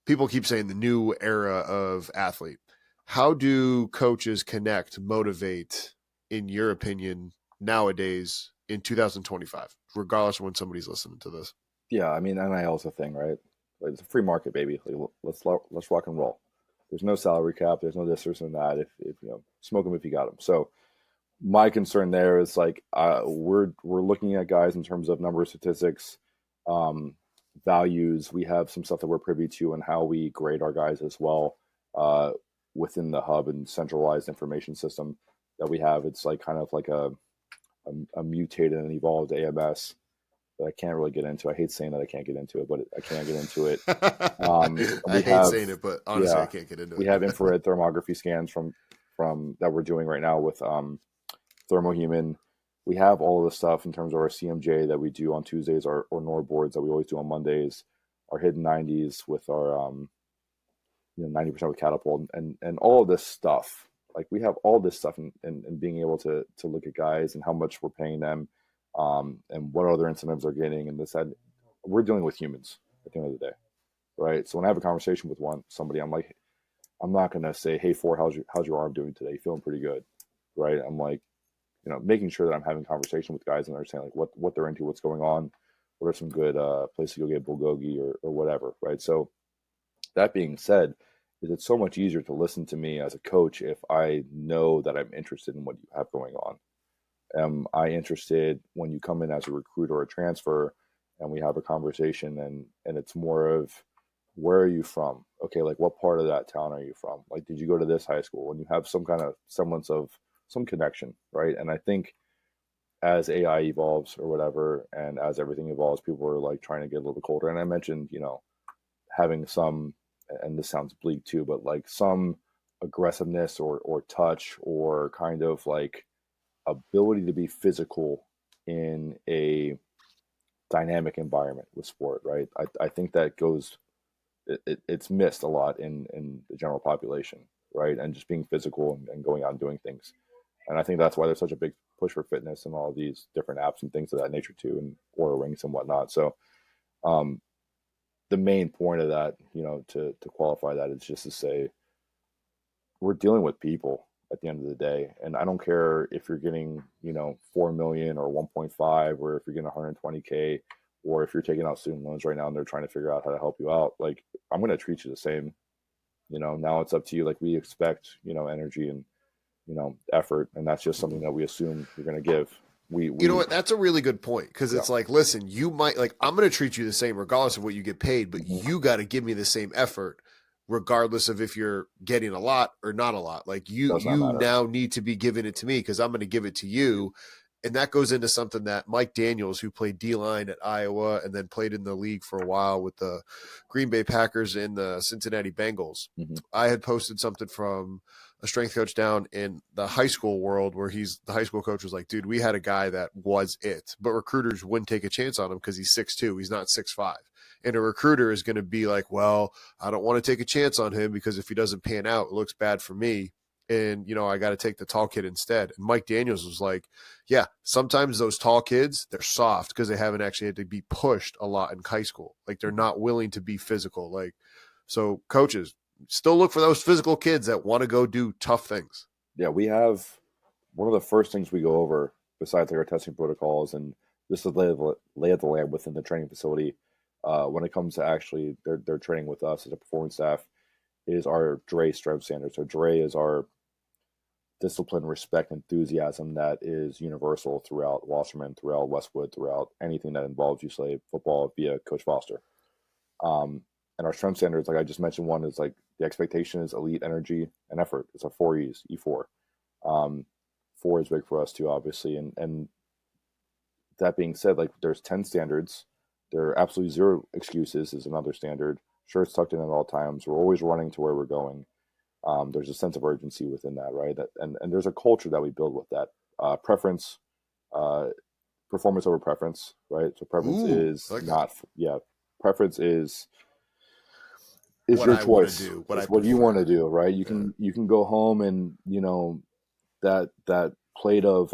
people keep saying the new era of athlete. How do coaches connect, motivate, in your opinion, nowadays in 2025, regardless of when somebody's listening to this? Yeah, I mean, NIL is a thing, right? Like, it's a free market, baby. Like, let's rock and roll. There's no salary cap. There's no this, there's no that. If smoke them if you got them. So my concern there is like we're looking at guys in terms of number of statistics, values. We have some stuff that we're privy to and how we grade our guys as well within the hub and centralized information system that we have. It's like kind of like a mutated and evolved AMS that I can't really get into. I hate saying that I can't get into it, but I can't get into it. I hate saying it, but honestly, I can't get into it. We have infrared thermography scans from that we're doing right now with ThermoHuman. We have all of the stuff in terms of our CMJ that we do on Tuesdays, or NOR boards that we always do on Mondays, our hidden 90s with our 90% with Catapult, and all of this stuff. Like, we have all this stuff, and being able to look at guys and how much we're paying them, and what other incentives they're getting, and this, that. We're dealing with humans at the end of the day, right? So when I have a conversation with somebody, I'm like, I'm not going to say, hey, how's your arm doing today? Feeling pretty good, right? I'm like, making sure that I'm having conversation with guys and understanding like what they're into, what's going on, what are some good places to go get bulgogi or whatever, right? So that being said, it's so much easier to listen to me as a coach if I know that I'm interested in what you have going on. Am I interested when you come in as a recruit or a transfer and we have a conversation and it's more of, where are you from? Okay, like, what part of that town are you from? Like, did you go to this high school? When you have some kind of semblance of some connection, right? And I think as AI evolves or whatever, and as everything evolves, people are like trying to get a little bit colder. And I mentioned, having some, and this sounds bleak too, but like some aggressiveness or touch or kind of like ability to be physical in a dynamic environment with sport, right? I think that it's missed a lot in the general population, right? And just being physical and going out and doing things. And I think that's why there's such a big push for fitness and all these different apps and things of that nature too, and Oura Rings and whatnot. So the main point of that, to qualify that, is just to say, we're dealing with people at the end of the day. And I don't care if you're getting, 4 million or 1.5, or if you're getting 120K, or if you're taking out student loans right now and they're trying to figure out how to help you out. Like, I'm going to treat you the same. Now it's up to you. Like, we expect, energy and, effort. And that's just something that we assume you're going to give. You know what? That's a really good point, because it's like, listen, you might, like, I'm going to treat you the same regardless of what you get paid, but you got to give me the same effort regardless of if you're getting a lot or not a lot. Like you now need to be giving it to me because I'm going to give it to you. And that goes into something that Mike Daniels, who played D-line at Iowa and then played in the league for a while with the Green Bay Packers and the Cincinnati Bengals. Mm-hmm. I had posted something from a strength coach down in the high school world where the high school coach was like, dude, we had a guy that was it, but recruiters wouldn't take a chance on him because he's 6'2". He's not 6'5". And a recruiter is going to be like, well, I don't want to take a chance on him because if he doesn't pan out, it looks bad for me. And, I got to take the tall kid instead. And Mike Daniels was like, yeah, sometimes those tall kids, they're soft because they haven't actually had to be pushed a lot in high school. Like they're not willing to be physical. Like, so coaches still look for those physical kids that want to go do tough things. Yeah, we have one of the first things we go over besides like our testing protocols, and this is the lay of the land within the training facility. When it comes to actually their training with us as a performance staff, is our DRE strength standard. So DRE is our discipline, respect, enthusiasm that is universal throughout Wasserman, throughout Westwood, throughout anything that involves UCLA football via Coach Foster. And our strength standards, like I just mentioned, one is like the expectation is elite energy and effort. It's a 4 E's, E4. 4 is big for us too, obviously. And that being said, like there's 10 standards. There are absolutely 0 excuses is another standard. Shirts tucked in at all times. We're always running to where we're going. There's a sense of urgency within that, right? And there's a culture that we build with that. Preference, performance over preference, right? So preference is like not, preference is your choice. It's what you want to do, right? You can go home and, that plate of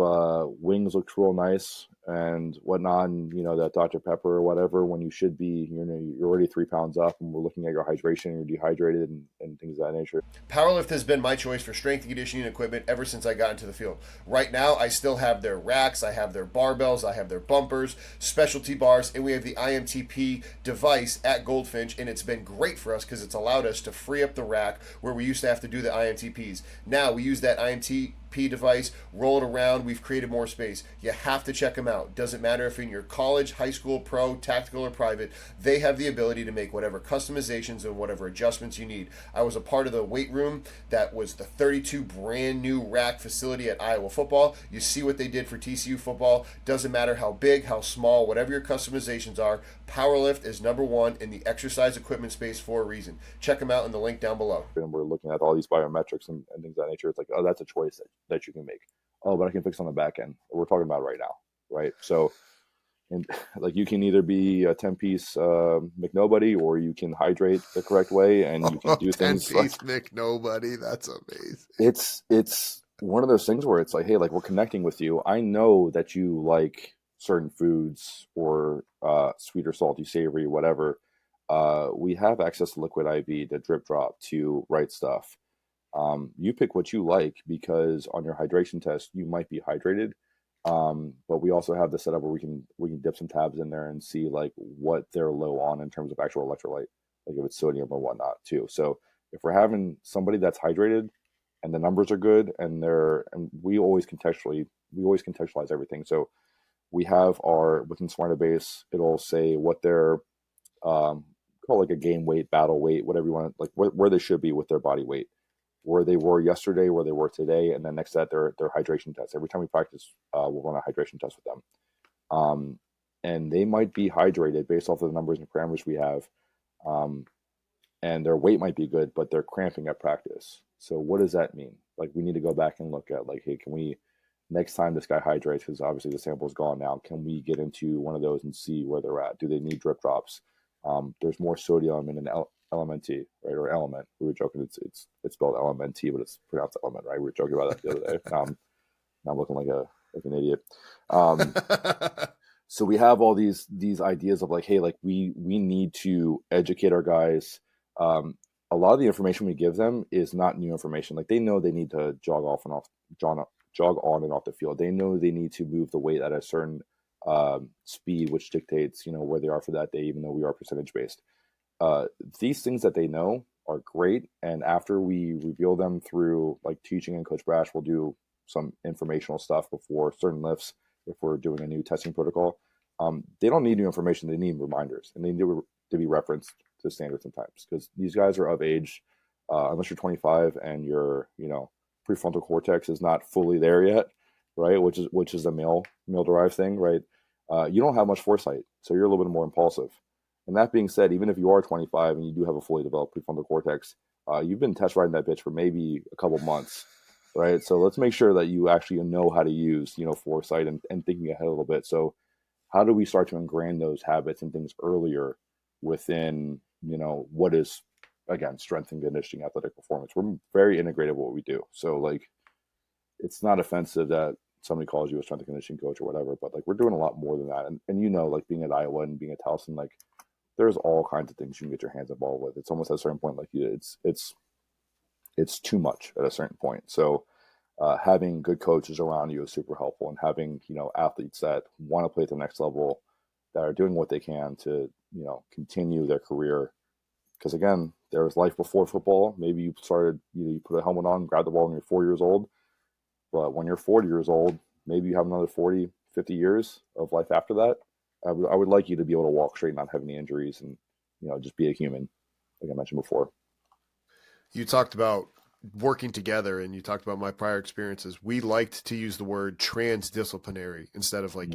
wings looks real nice and whatnot, and that Dr. Pepper or whatever, when you should be, you're already 3 pounds up, and we're looking at your hydration, you're dehydrated, and things of that nature. Powerlift has been my choice for strength and conditioning equipment ever since I got into the field. Right now, I still have their racks, I have their barbells, I have their bumpers, specialty bars, and we have the IMTP device at Goldfinch, and it's been great for us because it's allowed us to free up the rack where we used to have to do the IMTPs. Now we use that IMTP device, roll it around, we've created more space. You have to check them out. Doesn't matter if in your college, high school, pro, tactical, or private, they have the ability to make whatever customizations and whatever adjustments you need. I was a part of the weight room that was the 32 brand new rack facility at Iowa football. You see what they did for TCU football. Doesn't matter how big, how small, whatever your customizations are, Powerlift is number one in the exercise equipment space for a reason. Check them out in the link down below. And we're looking at all these biometrics and things of that nature. It's like, oh, that's a choice that you can make. Oh, but I can fix on the back end. We're talking about right now, right? So, and like you can either be a 10-piece McNobody, or you can hydrate the correct way, and you can do things. 10-piece McNobody, that's amazing. It's one of those things where it's like, hey, like we're connecting with you. I know that you like certain foods or sweet or salty, savory, whatever. We have access to liquid IV, to drip drop, to right stuff. You pick what you like, because on your hydration test you might be hydrated, but we also have the setup where we can dip some tabs in there and see like what they're low on in terms of actual electrolyte, like if it's sodium or whatnot too. So if we're having somebody that's hydrated and the numbers are good, and we always contextualize everything. So we have within Smarter Base, it'll say what their call like a game weight, battle weight, whatever you want, like where they should be with their body weight, where they were yesterday, where they were today, and then next to that their hydration test. Every time we practice, we'll run a hydration test with them, and they might be hydrated based off of the numbers and parameters we have, and their weight might be good, but they're cramping at practice. So what does that mean? Like we need to go back and look at like, hey, can we, next time this guy hydrates, because obviously the sample's gone now, can we get into one of those and see where they're at? Do they need drip drops? There's more sodium in an LMNT, right, or element. We were joking, it's spelled LMNT, but it's pronounced element, right? We were joking about that the other day. Now I'm looking like an idiot. So we have all these ideas of like, hey, like we need to educate our guys. A lot of the information we give them is not new information. Like they know they need to jog on and off the field. They know they need to move the weight at a certain speed, which dictates, where they are for that day, even though we are percentage based. These things that they know are great. And after we reveal them through like teaching, and Coach Brash will do some informational stuff before certain lifts, if we're doing a new testing protocol, they don't need new information. They need reminders, and they need to be referenced to standard sometimes, because these guys are of age, unless you're 25 and your prefrontal cortex is not fully there yet, right? Which is a male derived thing, right? You don't have much foresight, so you're a little bit more impulsive. And that being said, even if you are 25 and you do have a fully developed prefrontal cortex, you've been test riding that bitch for maybe a couple months, right? So let's make sure that you actually know how to use, foresight and thinking ahead a little bit. So how do we start to ingrain those habits and things earlier within, what is, again, strength and conditioning, athletic performance? We're very integrated with what we do. So like, it's not offensive that somebody calls you a strength and conditioning coach or whatever, but like, we're doing a lot more than that. And like being at Iowa and being at Towson, like there's all kinds of things you can get your hands involved with. It's almost at a certain point, like it's too much at a certain point. So having good coaches around you is super helpful, and having, athletes that want to play at the next level, that are doing what they can to, continue their career. Because again, there was life before football. Maybe you started, you put a helmet on, grab the ball when you're 4 years old. But when you're 40 years old, maybe you have another 40, 50 years of life after that. I would like you to be able to walk straight, not have any injuries, and, just be a human, like I mentioned before. You talked about working together, and you talked about my prior experiences. We liked to use the word transdisciplinary instead of like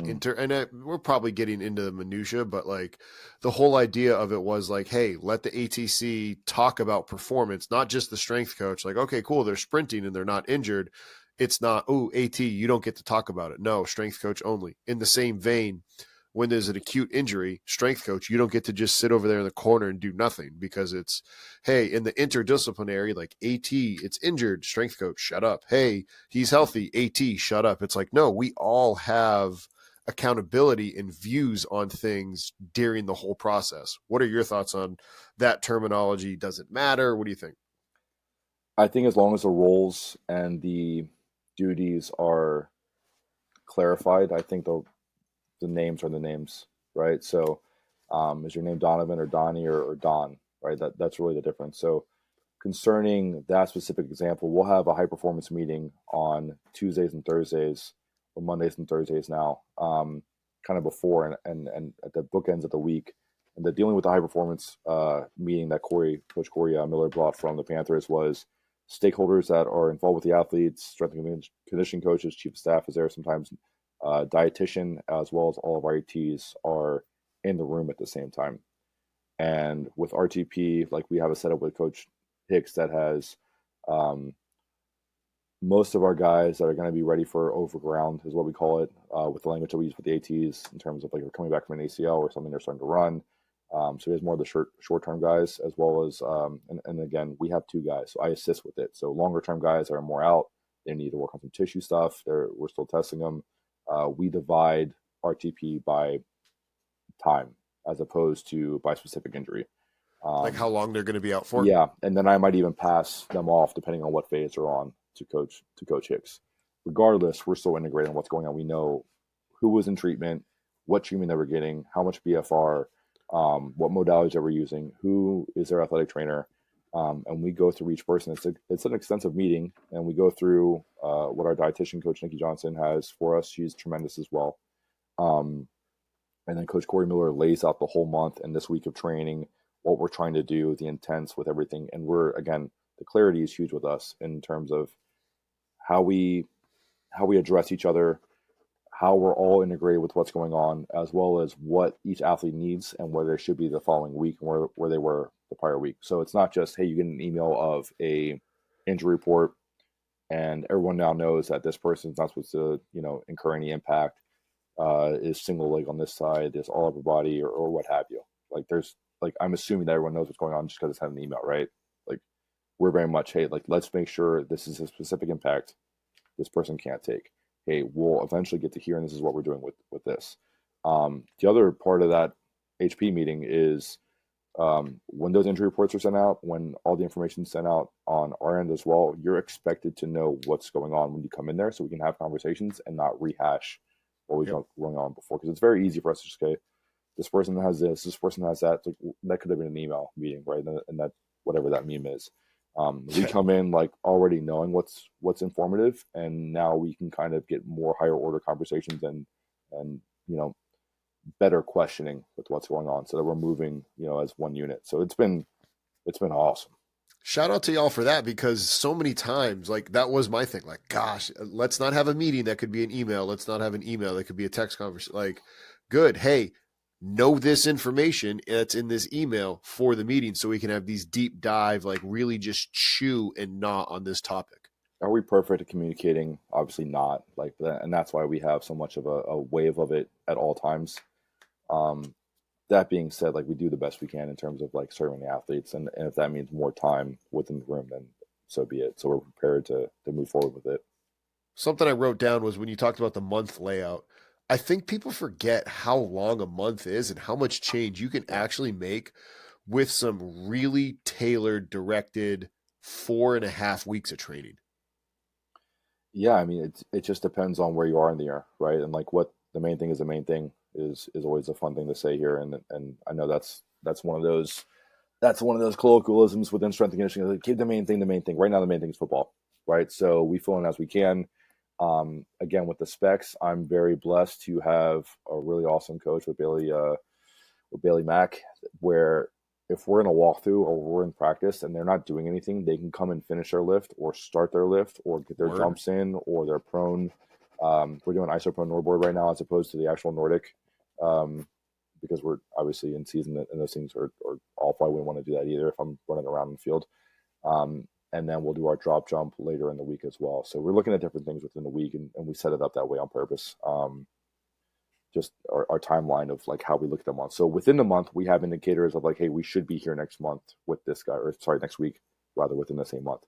we're probably getting into the minutia, but like the whole idea of it was like, hey, let the ATC talk about performance, not just the strength coach. Like, okay, cool, they're sprinting and they're not injured. It's not, oh, AT, you don't get to talk about it. No, strength coach only. In the same vein, when there's an acute injury, strength coach, you don't get to just sit over there in the corner and do nothing, because it's, hey, in the interdisciplinary, like AT, it's injured, strength coach, shut up. Hey, he's healthy, AT, shut up. It's like, no, we all have accountability and views on things during the whole process. What are your thoughts on that terminology? Does it matter? What do you think? I think as long as the roles and the duties are clarified, I think the names are the names, right? So is your name Donovan or Donnie or Don, right? That's really the difference. So concerning that specific example, we'll have a high performance meeting on Tuesdays and Thursdays, or Mondays and Thursdays now, kind of before and at the bookends of the week. And the dealing with the high performance meeting that Coach Corey Miller brought from the Panthers was stakeholders that are involved with the athletes, strength and conditioning coaches, chief of staff is there sometimes, dietitian, as well as all of our ETs are in the room at the same time. And with RTP, like we have a setup with Coach Hicks that has most of our guys that are going to be ready for overground, is what we call it, with the language that we use with the ATs, in terms of like they're coming back from an ACL or something they're starting to run. So there's more of the short-term guys, as well as, and again, we have two guys, so I assist with it. So longer-term guys are more out. They need to work on some tissue stuff. We're still testing them. We divide RTP by time as opposed to by specific injury. Like how long they're going to be out for? Yeah, and then I might even pass them off depending on what phase they're on to Coach Hicks. Regardless, we're still integrating what's going on. We know who was in treatment, what treatment they were getting, how much BFR, what modalities they were using, who is their athletic trainer, and we go through each person. It's an extensive meeting, and we go through what our dietitian, Coach Nikki Johnson, has for us. She's tremendous as well. And then Coach Corey Miller lays out the whole month and this week of training, what we're trying to do, the intents with everything. And the clarity is huge with us in terms of how we address each other, how we're all integrated with what's going on, as well as what each athlete needs and where they should be the following week and where they were the prior week. So it's not just, hey, you get an email of a injury report and everyone now knows that this person's not supposed to, incur any impact, is single leg on this side, is all upper body, or what have you. Like I'm assuming that everyone knows what's going on just because it's had an email, right? Like we're very much, hey, like let's make sure this is a specific impact this person can't take. Hey, we'll eventually get to here, and this is what we're doing with this. The other part of that HP meeting is when those injury reports are sent out, when all the information is sent out on our end as well, you're expected to know what's going on when you come in there, so we can have conversations and not rehash what was going on before. Because it's very easy for us to just say, this person has this person has that. Like, that could have been an email meeting, right? And that whatever that meme is. We come in like already knowing what's informative, and now we can kind of get more higher order conversations and better questioning with what's going on, so that we're moving, as one unit. So it's been awesome. Shout out to y'all for that, because so many times, like, that was my thing. Like, gosh, let's not have a meeting that could be an email. Let's not have an email that could be a text conversation. Like, good. Hey, know this information that's in this email for the meeting, so we can have these deep dive, like, really just chew and gnaw on this topic. Are we perfect at communicating? Obviously not. Like that, and that's why we have so much of a wave of it at all times. Um, that being said, like, we do the best we can in terms of like serving the athletes, and if that means more time within the room, then so be it. So we're prepared to move forward with it. Something I wrote down was when you talked about the month layout. I think people forget how long a month is and how much change you can actually make with some really tailored, directed 4.5 weeks of training. Yeah, I mean, it just depends on where you are in the year, right? And like, what the main thing is, the main thing is always a fun thing to say here, and I know that's one of those colloquialisms within strength and conditioning. Like, keep the main thing the main thing. Right now, the main thing is football, right? So we fill in as we can. Again, with the specs, I'm very blessed to have a really awesome coach with Bailey Mack, where if we're in a walkthrough or we're in practice and they're not doing anything, they can come and finish their lift or start their lift or get their jumps in, or they're prone. We're doing isoprone NordBoard right now as opposed to the actual Nordic, because we're obviously in season, and those things are awful. I wouldn't want to do that either if I'm running around in the field. And then we'll do our drop jump later in the week as well. So we're looking at different things within the week, and we set it up that way on purpose. Just our timeline of like how we look at the month. So within the month, we have indicators of like, hey, we should be here next month with this guy, or sorry, next week, rather, within the same month.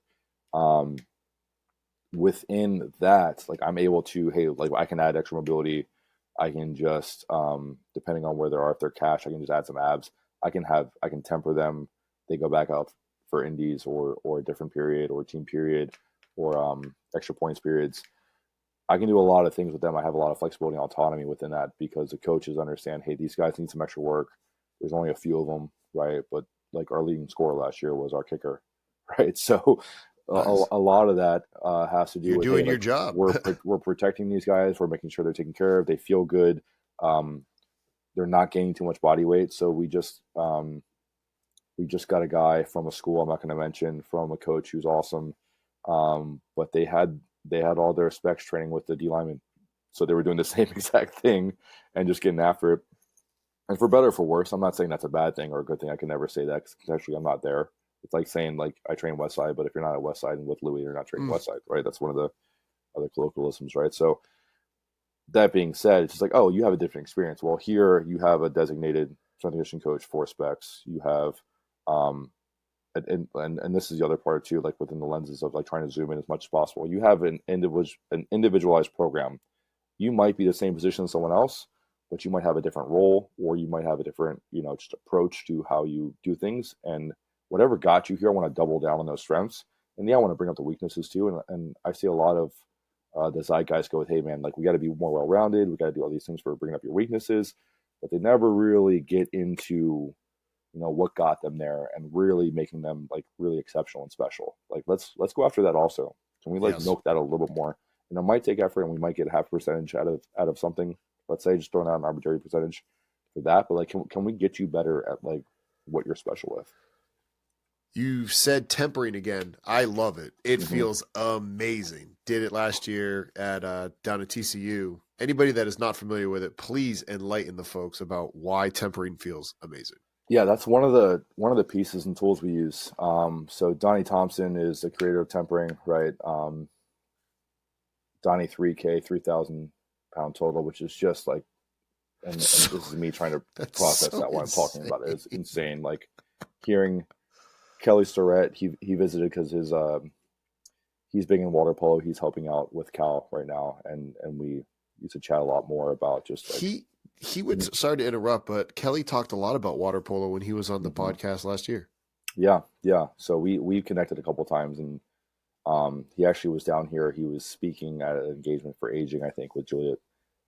Within that, like, I'm able to, hey, like, I can add extra mobility. I can just, depending on where they are, if they're cash, I can just add some abs. I can temper them. They go back out for indies or a different period or team period or extra points periods. I can do a lot of things with them. I have a lot of flexibility and autonomy within that, because the coaches understand, hey, these guys need some extra work. There's only a few of them, right? But like, our leading scorer last year was our kicker, right? So Nice. a lot of that has to do You're with, doing hey, your like, job. we're protecting these guys. We're making sure they're taken care of. They feel good. They're not gaining too much body weight. So we just got a guy from a school I'm not going to mention, from a coach who's awesome. But they had all their specs training with the D linemen, so they were doing the same exact thing and just getting after it. And for better or for worse, I'm not saying that's a bad thing or a good thing. I can never say that, because contextually I'm not there. It's like saying, like, I train West Side, but if you're not at West Side and with Louis, you're not training West Side, right? That's one of the other colloquialisms, right? So that being said, it's just like, oh, you have a different experience. Well, here you have a designated strength and conditioning coach for specs. You have, and this is the other part too, like, within the lenses of like trying to zoom in as much as possible. You have an individualized program. You might be the same position as someone else, but you might have a different role, or you might have a different, just approach to how you do things. And whatever got you here, I want to double down on those strengths. And yeah, I want to bring up the weaknesses too. And I see a lot of the zeitgeist go with, hey man, like, we got to be more well-rounded. We got to do all these things for bringing up your weaknesses, but they never really get into, what got them there and really making them like really exceptional and special. Like, let's go after that also. Can we like milk that a little bit more? It might take effort, and we might get a half percentage out of something. Let's say, just throwing out an arbitrary percentage for that, but like, can we get you better at like what you're special with? You said tempering again. I love it. It feels amazing. Did it last year at down at TCU. Anybody that is not familiar with it, please enlighten the folks about why tempering feels amazing. Yeah, that's one of the pieces and tools we use. So Donnie Thompson is the creator of tempering, right? Donnie 3K, 3,000 pound total, which is just like, and this is me trying to process that while I'm talking about it. It's insane. Like, hearing Kelly Starrett, he visited because he's big in water polo. He's helping out with Cal right now, and we used to chat a lot more about just like he would. Sorry to interrupt, but Kelly talked a lot about water polo when he was on the podcast last year. Yeah. So we connected a couple of times, and he actually was down here. He was speaking at an engagement for aging, I think, with Juliet.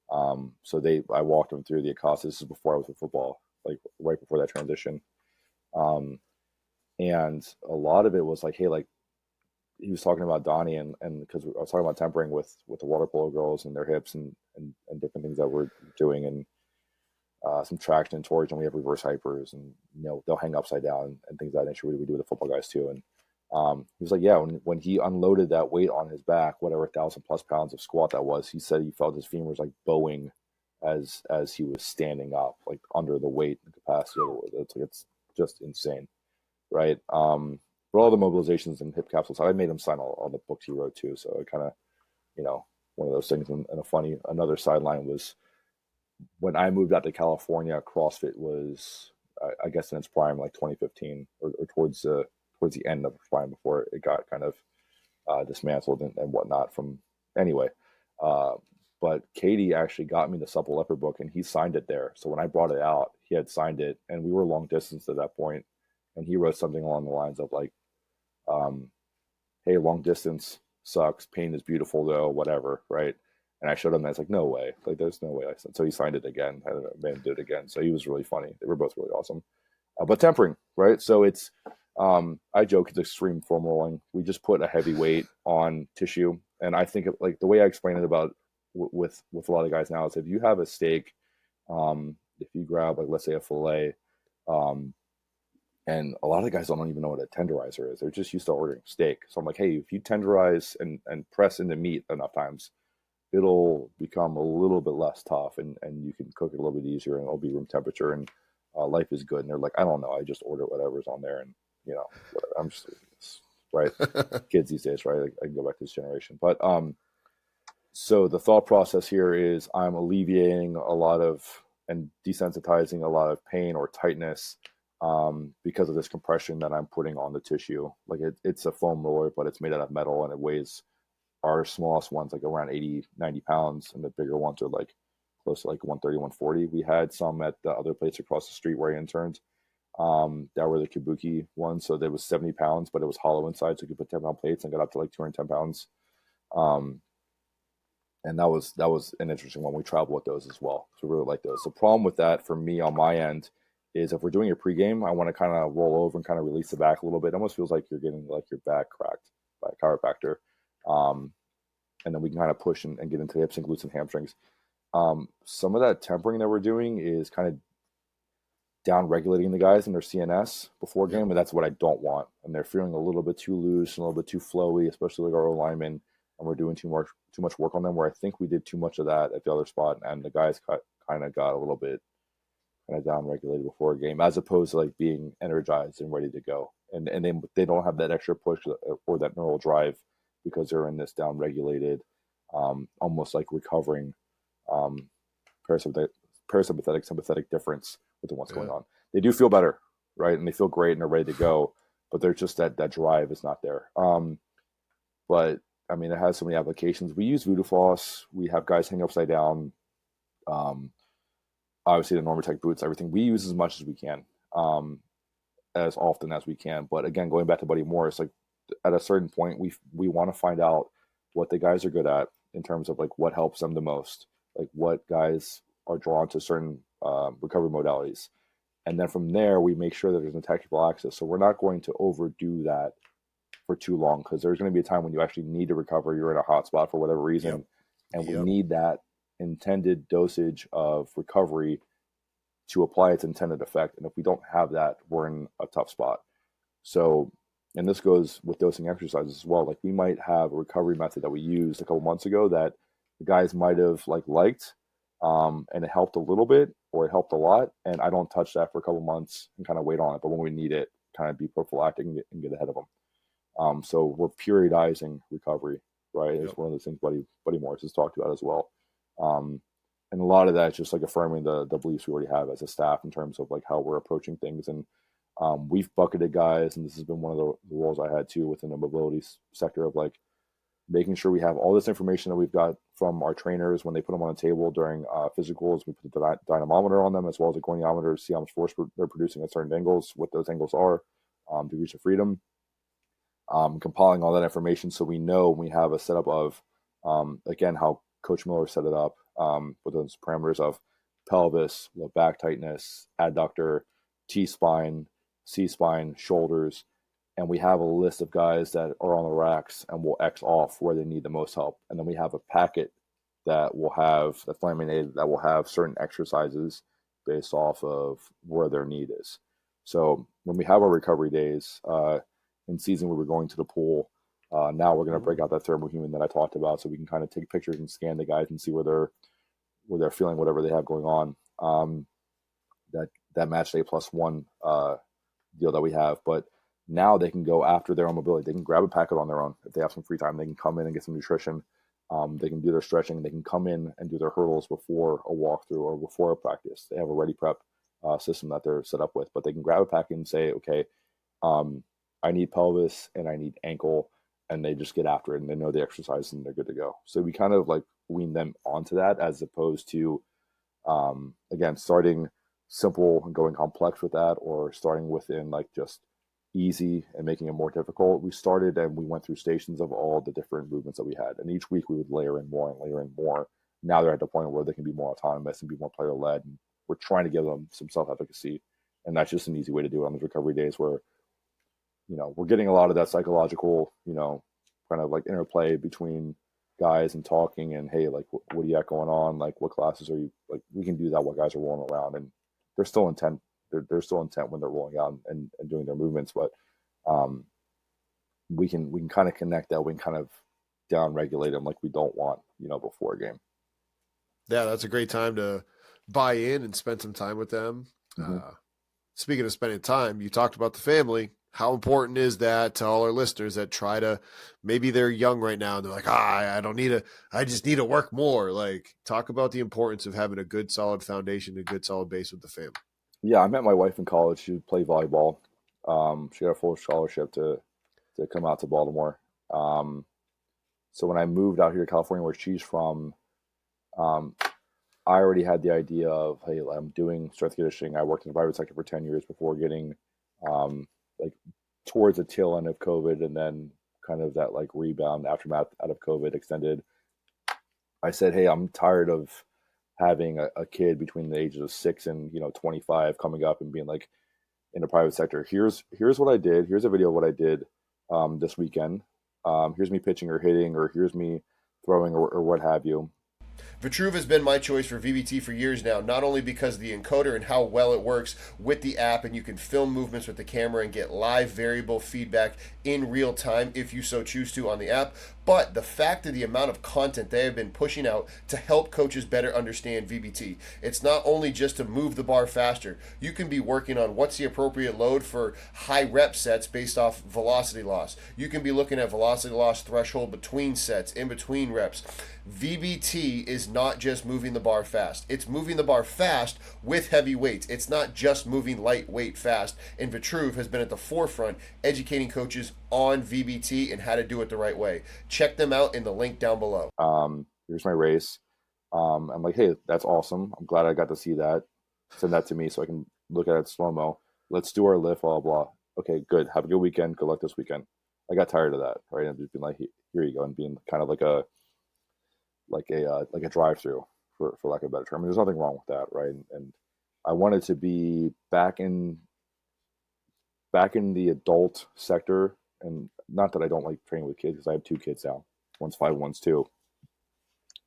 So I walked him through the Acosta. This is before I was with football, like right before that transition. And a lot of it was like, hey, like, he was talking about Donnie, and because I was talking about tempering with the water polo girls and their hips and different things that we're doing. And some traction and torsion. We have reverse hypers, and they'll hang upside down and things of that nature. We do with the football guys too. And he was like, yeah, when he unloaded that weight on his back, whatever 1,000+ pounds of squat that was, he said he felt his femurs like bowing as he was standing up, like under the weight and capacity. It's just insane, right? For all the mobilizations and hip capsules, I made him sign all the books he wrote too. So it kind of, one of those things. And another sideline was when I moved out to California, CrossFit was, I guess, in its prime, like 2015 or towards the end of its prime before it got kind of dismantled and whatnot. But Katie actually got me the Supple Leopard book, and he signed it there. So when I brought it out, he had signed it, and we were long distance at that point, and he wrote something along the lines of like, "Hey, long distance sucks. Pain is beautiful, though. Whatever, right?" And I showed him that. It's like, no way. Like, there's no way. So he signed it again. I made him do it again. So he was really funny. They were both really awesome. But tempering, right? So it's, I joke it's extreme foam rolling. We just put a heavy weight on tissue. And I think like the way I explain it about with a lot of guys now is if you have a steak, if you grab like, let's say a filet, and a lot of guys don't even know what a tenderizer is. They're just used to ordering steak. So I'm like, hey, if you tenderize and press into meat enough times, it'll become a little bit less tough, and you can cook it a little bit easier, and it'll be room temperature, and life is good. And they're like, I don't know, I just order whatever's on there, and whatever. I'm just right. Kids these days, right? I can go back to this generation, but so the thought process here is I'm alleviating a lot of and desensitizing a lot of pain or tightness because of this compression that I'm putting on the tissue. Like it's a foam roller, but it's made out of metal, and it weighs. Our smallest ones like around 80, 90 pounds, and the bigger ones are like close to like 130, 140. We had some at the other place across the street where I interned that were the Kabuki ones. So there was 70 pounds, but it was hollow inside. So you could put 10-pound plates and got up to like 210 pounds. And that was an interesting one. We travel with those as well. So we really like those. The problem with that for me on my end is if we're doing a pregame, I want to kind of roll over and kind of release the back a little bit. It almost feels like you're getting like your back cracked by a chiropractor. And then we can kind of push and get into the hips and glutes and hamstrings. Some of that tempering that we're doing is kind of down regulating the guys in their CNS before game, and that's what I don't want. And they're feeling a little bit too loose and a little bit too flowy, especially like our linemen, and we're doing too much work on them. Where I think we did too much of that at the other spot, and the guys kind of got a little bit kind of down regulated before a game, as opposed to like being energized and ready to go. And they don't have that extra push or that neural drive because they're in this down regulated, almost like recovering parasympathetic sympathetic difference within what's going on. They do feel better, right? And they feel great and they're ready to go, but there's just that drive is not there. But I mean, it has so many applications. We use Voodoo Floss. We have guys hang upside down. Obviously the Normatec boots, everything we use as much as we can, as often as we can. But again, going back to Buddy Morris, like at a certain point, we want to find out what the guys are good at in terms of like what helps them the most, like what guys are drawn to certain recovery modalities. And then from there, we make sure that there's a tactical access. So we're not going to overdo that for too long, because there's going to be a time when you actually need to recover. You're in a hot spot for whatever reason. And we need that intended dosage of recovery to apply its intended effect. And if we don't have that, we're in a tough spot. So, and this goes with dosing exercises as well. Like we might have a recovery method that we used a couple months ago that the guys might have liked, and it helped a little bit or it helped a lot. And I don't touch that for a couple months and kind of wait on it. But when we need it, kind of be prophylactic and get ahead of them. So we're periodizing recovery, right? It's one of the things Buddy Morris has talked about as well. And a lot of that is just like affirming the beliefs we already have as a staff in terms of like how we're approaching things. And we've bucketed guys, and this has been one of the roles I had too within the mobility sector of like making sure we have all this information that we've got from our trainers when they put them on the table during physicals. We put the dynamometer on them as well as a goniometer to see how much force they're producing at certain angles, what those angles are, degrees of freedom. Compiling all that information so we know we have a setup of, again, how Coach Miller set it up with those parameters of pelvis, low back tightness, adductor, T-spine, C-spine, shoulders. And we have a list of guys that are on the racks and we'll X off where they need the most help. And then we have a packet that will have, that's laminated, that will have certain exercises based off of where their need is. So when we have our recovery days, in season where we're going to the pool, now we're going to break out that thermal human that I talked about, so we can kind of take pictures and scan the guys and see where they're feeling whatever they have going on. That match day +1 deal that we have, but now they can go after their own mobility. They can grab a packet on their own if they have some free time. They can come in and get some nutrition. They can do their stretching. They can come in and do their hurdles before a walkthrough or before a practice. They have a ready prep system that they're set up with, but they can grab a packet and say, okay, I need pelvis and I need ankle, and they just get after it and they know the exercise and they're good to go. So we kind of like wean them onto that, as opposed to, again, starting simple and going complex with that, or starting within like just easy and making it more difficult. We started and we went through stations of all the different movements that we had, and each week we would layer in more and layer in more. Now they're at the point where they can be more autonomous and be more player led, and we're trying to give them some self-efficacy, and that's just an easy way to do it on those recovery days where, we're getting a lot of that psychological, kind of like interplay between guys and talking and, hey, like, what do you got going on? Like, what classes are you, like, we can do that while guys are rolling around, and they're still intent. They're still intent when they're rolling out and doing their movements, but we can kind of connect that. We can kind of down regulate them like we don't want, before a game. Yeah, that's a great time to buy in and spend some time with them. Mm-hmm. Speaking of spending time, you talked about the family. How important is that to all our listeners that try to, maybe they're young right now and they're like, I just need to work more. Like, talk about the importance of having a good, solid foundation, a good, solid base with the family. Yeah, I met my wife in college. She would play volleyball. She got a full scholarship to come out to Baltimore. So when I moved out here to California, where she's from, I already had the idea of, hey, I'm doing strength conditioning. I worked in the private sector for 10 years before getting like towards the tail end of COVID, and then kind of that like rebound aftermath out of COVID extended. I said, hey, I'm tired of having a kid between the ages of 6 and 25 coming up and being like, in the private sector, here's what I did. Here's a video of what I did this weekend. Here's me pitching or hitting, or here's me throwing, or what have you. Vitruve has been my choice for VBT for years now, not only because of the encoder and how well it works with the app, and you can film movements with the camera and get live variable feedback in real time if you so choose to on the app, but the fact of the amount of content they have been pushing out to help coaches better understand VBT. It's not only just to move the bar faster. You can be working on what's the appropriate load for high rep sets based off velocity loss. You can be looking at velocity loss threshold between sets, in between reps. VBT is not just moving the bar fast. It's moving the bar fast with heavy weights. It's not just moving lightweight fast. And Vitruve has been at the forefront educating coaches on VBT and how to do it the right way. Check them out in the link down below. Here's my race. I'm like, hey, that's awesome. I'm glad I got to see that. Send that to me so I can look at it slow-mo. Let's do our lift, blah, blah. Okay, good. Have a good weekend. Good luck this weekend. I got tired of that, right? And just being like, here you go, and being kind of like a drive-through, for lack of a better term. There's nothing wrong with that, right? And I wanted to be back in the adult sector, and not that I don't like training with kids, because I have 2 kids now. One's 5, one's 2.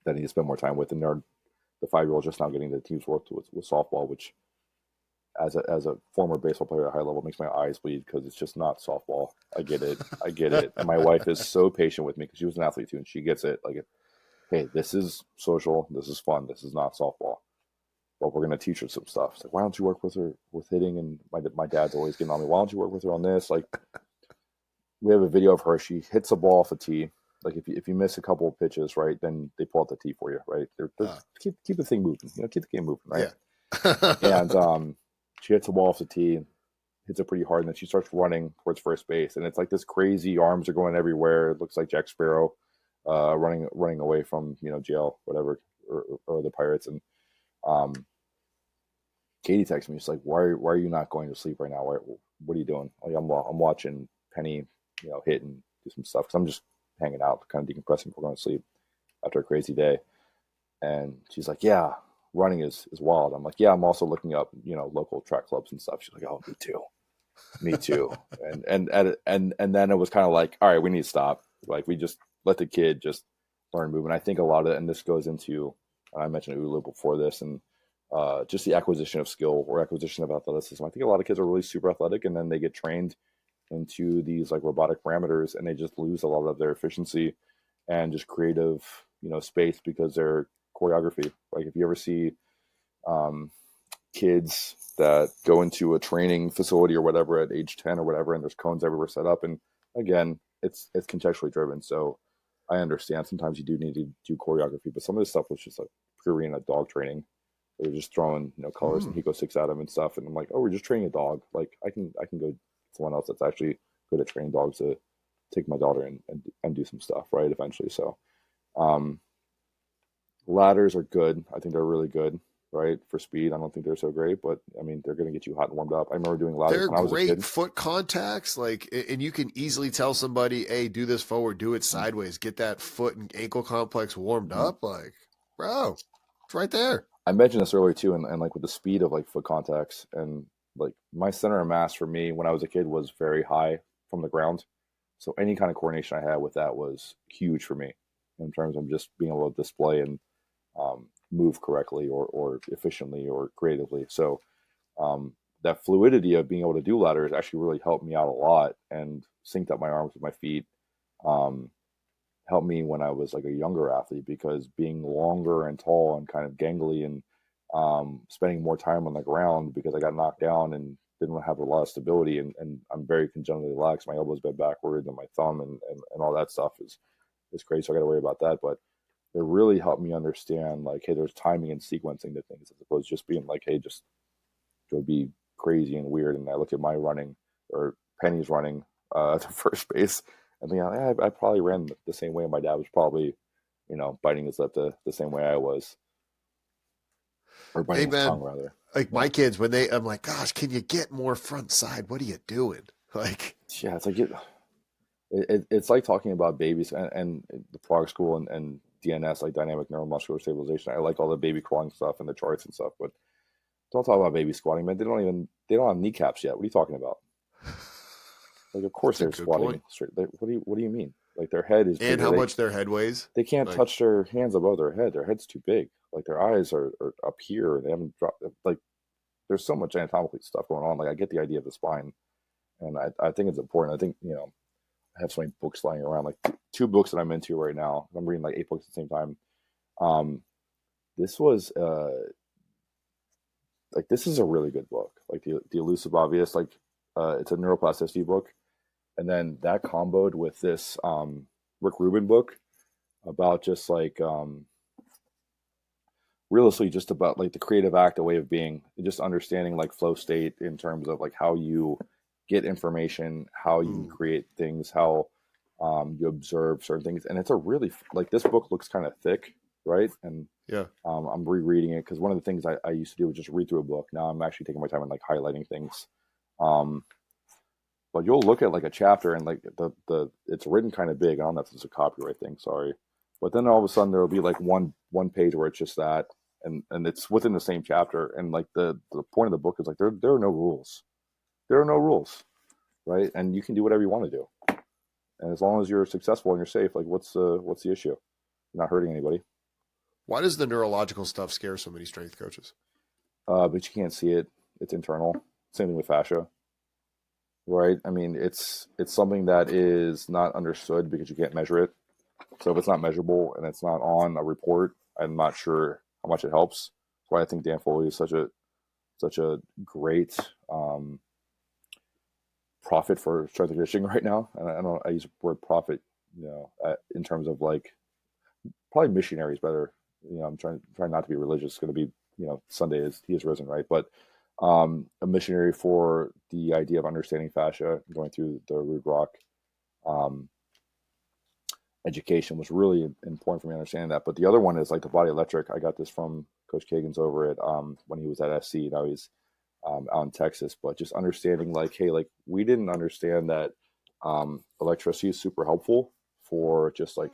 That I need to spend more time with, and the 5-year-old just now getting the team's work with softball, which as a former baseball player at a high level makes my eyes bleed, because it's just not softball. I get it. And my wife is so patient with me, because she was an athlete too, and she gets it. Like, hey, this is social, this is fun, this is not softball. But we're going to teach her some stuff. It's like, why don't you work with her with hitting? And my dad's always getting on me. Why don't you work with her on this? Like, we have a video of her. She hits a ball off a tee. Like, if you miss a couple of pitches, right, then they pull out the tee for you, right? Keep the thing moving. Keep the game moving, right? Yeah. And she hits a ball off the tee, hits it pretty hard, and then she starts running towards first base. And it's like this crazy, arms are going everywhere. It looks like Jack Sparrow running away from, jail, whatever, or the Pirates. And Katie texts me. She's like, why are you not going to sleep right now? What are you doing? Like, I'm watching Penny, hit and do some stuff, because I'm just hanging out, kind of decompressing before going to sleep after a crazy day. And she's like, yeah, running is wild. I'm like, yeah, I'm also looking up, local track clubs and stuff. She's like, oh, me too. and then it was kind of like, all right, we need to stop. Like, we just let the kid just learn movement. I think a lot of it, and this goes into, I mentioned Ulu before this, and just the acquisition of skill or acquisition of athleticism. I think a lot of kids are really super athletic, and then they get trained into these like robotic parameters, and they just lose a lot of their efficiency and just creative, space because their choreography. Like if you ever see um, kids that go into a training facility or whatever at age 10 or whatever, and there's cones everywhere set up, and again, it's contextually driven. So I understand sometimes you do need to do choreography, but some of this stuff was just like Purina dog training. They're just throwing colors and Hiko six at them and stuff, and I'm like, oh, we're just training a dog. Like I can go someone else that's actually good at training dogs to take my daughter and do some stuff right eventually. So um, ladders are good. I think they're really good, right? For speed, I don't think they're so great, but I mean, they're going to get you hot and warmed up. I remember doing ladders They're when I was a great kid. foot contacts, like, and you can easily tell somebody, "Hey, do this forward, do it sideways, get that foot and ankle complex warmed up." Like, bro, it's right there. I mentioned this earlier too, and like with the speed of like foot contacts, and like my center of mass for me when I was a kid was very high from the ground. So any kind of coordination I had with that was huge for me in terms of just being able to display and move correctly or efficiently or creatively. So that fluidity of being able to do ladders actually really helped me out a lot and synced up my arms with my feet. Um, Helped me when I was like a younger athlete because being longer and tall and kind of gangly and spending more time on the ground because I got knocked down and didn't have a lot of stability and I'm very congenitally lax. My elbows bent backward and my thumb and all that stuff is crazy. So I got to worry about that. But it really helped me understand like, hey, there's timing and sequencing to things as opposed to just being like, hey, just go be crazy and weird. And I look at my running or Penny's running to first base and think, I probably ran the same way. My dad was probably, biting his lip the same way I was, or Hey, biting his tongue man, rather. like Yeah, my kids, I'm like, gosh, can you get more front side? What are you doing? Like, yeah. It's like it's like talking about babies and the Prague School and DNS, like dynamic neuromuscular stabilization. I like all the baby crawling stuff and the charts and stuff, but don't talk about baby squatting, man. They don't have kneecaps yet. What are you talking about? Like, of course that's a they're good squatting point. straight. What do you mean? Like their head is And bigger. how much their head weighs? They can't Like, touch their hands above their head. Their head's too big. Like their eyes are up here. And they haven't dropped. Like there's so much anatomically stuff going on. Like I get the idea of the spine, and I think it's important. I think I have so many books lying around. Like two books that I'm into right now. I'm reading like 8 books at the same time. Um, this was like this is a really good book. Like the elusive obvious. Like it's a neuroplasticity book, and then that comboed with this Rick Rubin book about just like realistically just about like the creative act, a way of being, just understanding like flow state in terms of like how you get information, how you can create things, how you observe certain things. And it's a really like this book looks kind of thick, right? And yeah. I'm rereading it because one of the things I used to do was just read through a book. Now I'm actually taking my time and like highlighting things. Um, but you'll look at like a chapter and like the it's written kind of big. I don't know if it's a copyright thing, sorry. But then all of a sudden there will be like one page where it's just that, and it's within the same chapter. And like the point of the book is like there are no rules. There are no rules, right? And you can do whatever you want to do. And as long as you're successful and you're safe, like what's the issue? You're not hurting anybody. Why does the neurological stuff scare so many strength coaches? But you can't see it. It's internal. Same thing with fascia, right? I mean, it's something that is not understood because you can't measure it. So if it's not measurable and it's not on a report, I'm not sure how much it helps. That's why I think Dan Foley is such a great prophet for strength and conditioning right now. And I use the word prophet, in terms of like probably missionary is better. I'm trying not to be religious. It's going to be Sunday is he is risen, right? But a missionary for the idea of understanding fascia, going through the root rock education was really important for me to understand that. But the other one is like the body electric. I got this from Coach Kagan's over at when he was at SC. Now he's out in Texas. But just understanding like, hey, like we didn't understand that electricity is super helpful for just like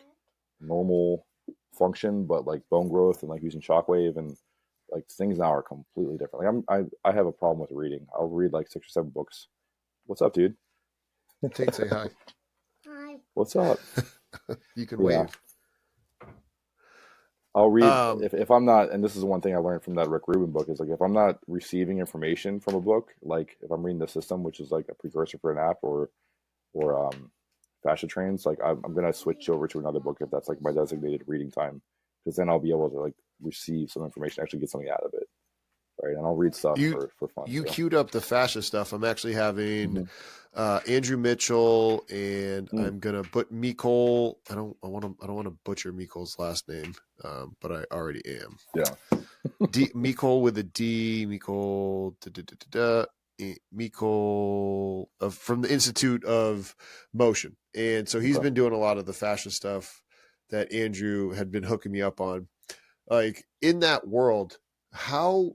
normal function, but like bone growth and like using shockwave and like things now are completely different. Like I have a problem with reading. I'll read like 6 or 7 books. What's up, dude? Tate, say hi. Hi. What's up? You can Yeah. wave. I'll read Um, if I'm not, and this is one thing I learned from that Rick Rubin book is like if I'm not receiving information from a book, like if I'm reading the system, which is like a precursor for an app or fascia trains, like I'm gonna switch over to another book if that's like my designated reading time, because then I'll be able to like receive some information, actually get something out of it, right? And I'll read stuff you for fun you too. queued up the fascia stuff. I'm actually having Hmm. Andrew Mitchell, and Mm, I'm gonna put Mikol. I don't want to butcher Mikol's last name, but I already am. yeah. Mikol with a D. Mikol. Mikol from the Institute of Motion, and so he's Okay. been doing a lot of the fascia stuff that Andrew had been hooking me up on. Like in that world, how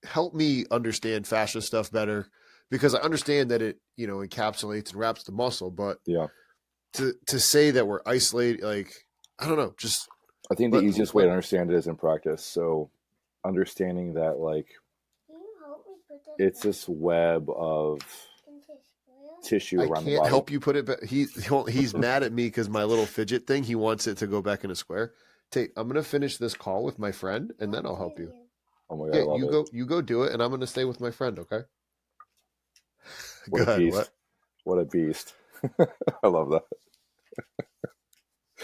help me understand fascia stuff better, because I understand that it, encapsulates and wraps the muscle, but Yeah. to say that we're isolated, like, I don't know, just I think the let, easiest way let to understand it is in practice. So understanding that like it's this web of tissue I around the can't body. help you put it back. He's mad at me because my little fidget thing, he wants it to go back in a square. I'm gonna finish this call with my friend and then I'll help you. Oh my god, I Yeah, love it. you go do it, and I'm gonna stay with my friend, okay? What a Good. What? beast. What a beast. I love that.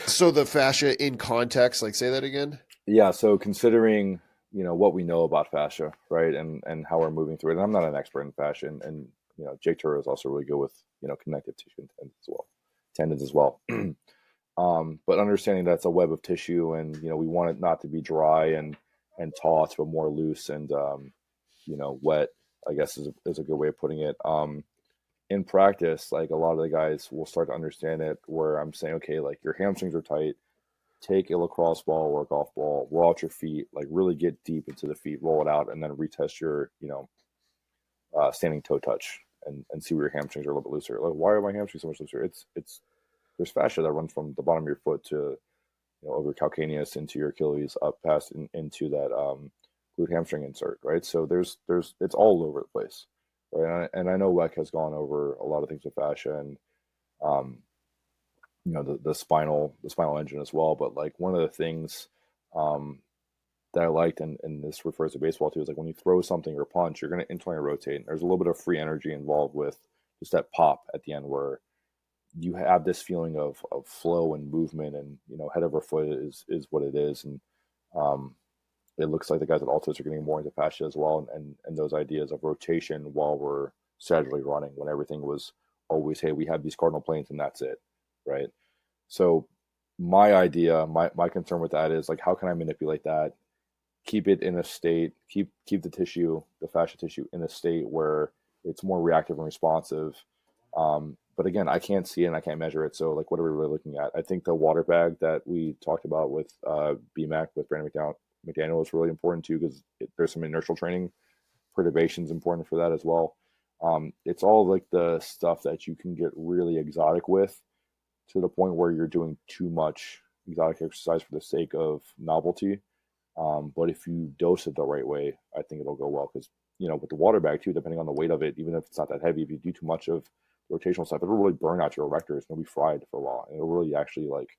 So the fascia in context, like, say that again. Yeah, so considering, what we know about fascia, right? And how we're moving through it. And I'm not an expert in fascia and Jake Turner is also really good with, connective tissue and tendons as well. But understanding that's a web of tissue and, we want it not to be dry and taut, but more loose and wet, I guess is a good way of putting it. In practice, like a lot of the guys will start to understand it where I'm saying, okay, like your hamstrings are tight, take a lacrosse ball or a golf ball, roll out your feet, like really get deep into the feet, roll it out, and then retest your, standing toe touch and see where your hamstrings are a little bit looser. Like, why are my hamstrings so much looser? It's there's fascia that runs from the bottom of your foot to, over calcaneus into your Achilles, up past into that glute hamstring insert, right? So there's it's all over the place, right? And I know Weck has gone over a lot of things with fascia and um, the spinal engine as well. But like one of the things um, that I liked, and this refers to baseball too, is like when you throw something or punch, you're going to internally rotate. And there's a little bit of free energy involved with just that pop at the end where you have this feeling of flow and movement, and head over foot is what it is. And um, it looks like the guys at Altos are getting more into fascia as well, and those ideas of rotation while we're sagitally running, when everything was always, hey, we have these cardinal planes and that's it, right? So my idea, my concern with that is like, how can I manipulate that, keep it in a state, keep the tissue, the fascia tissue, in a state where it's more reactive and responsive. But again, I can't see it and I can't measure it. So like, what are we really looking at? I think the water bag that we talked about with BMAC with Brandon McDaniel is really important too, because there's some inertial training. Perturbation is important for that as well. It's all like the stuff that you can get really exotic with, to the point where you're doing too much exotic exercise for the sake of novelty. But if you dose it the right way, I think it'll go well. Because with the water bag too, depending on the weight of it, even if it's not that heavy, if you do too much of the rotational stuff, it'll really burn out your erectors. You'll be fried for a while, and it'll really actually like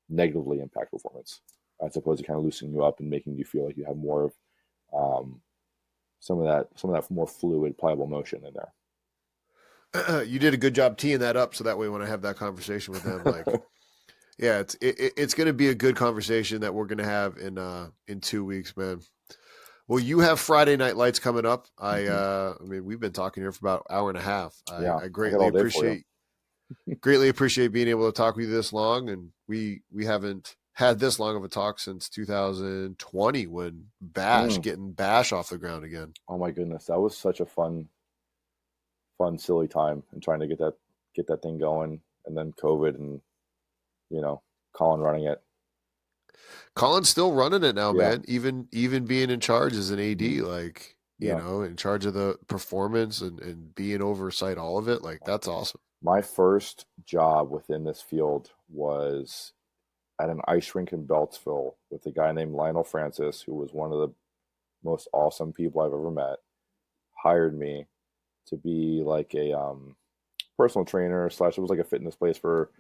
negatively impact performance, as opposed to kind of loosening you up and making you feel like you have more of um, some of that more fluid, pliable motion in there. You did a good job teeing that up, so that way when I have that conversation with them, like, yeah, it's going to be a good conversation that we're going to have in 2 weeks, man. Well, you have Friday Night Lights coming up. I mean, we've been talking here for about an hour and a half. Yeah, I I got all day for you. greatly appreciate being able to talk with you this long, and we haven't had this long of a talk since 2020 when getting Bash off the ground again. Oh my goodness, that was such a silly time, and trying to get that thing going, and then COVID, and Colin running it. Colin's still running it now, Yeah. man. Even being in charge as an AD, Mhm. like, Yeah. in charge of the performance and being oversight all of it, like, that's awesome. My first job within this field was at an ice rink in Beltsville with a guy named Lionel Francis, who was one of the most awesome people I've ever met. Hired me to be like a personal trainer slash, it was like a fitness place for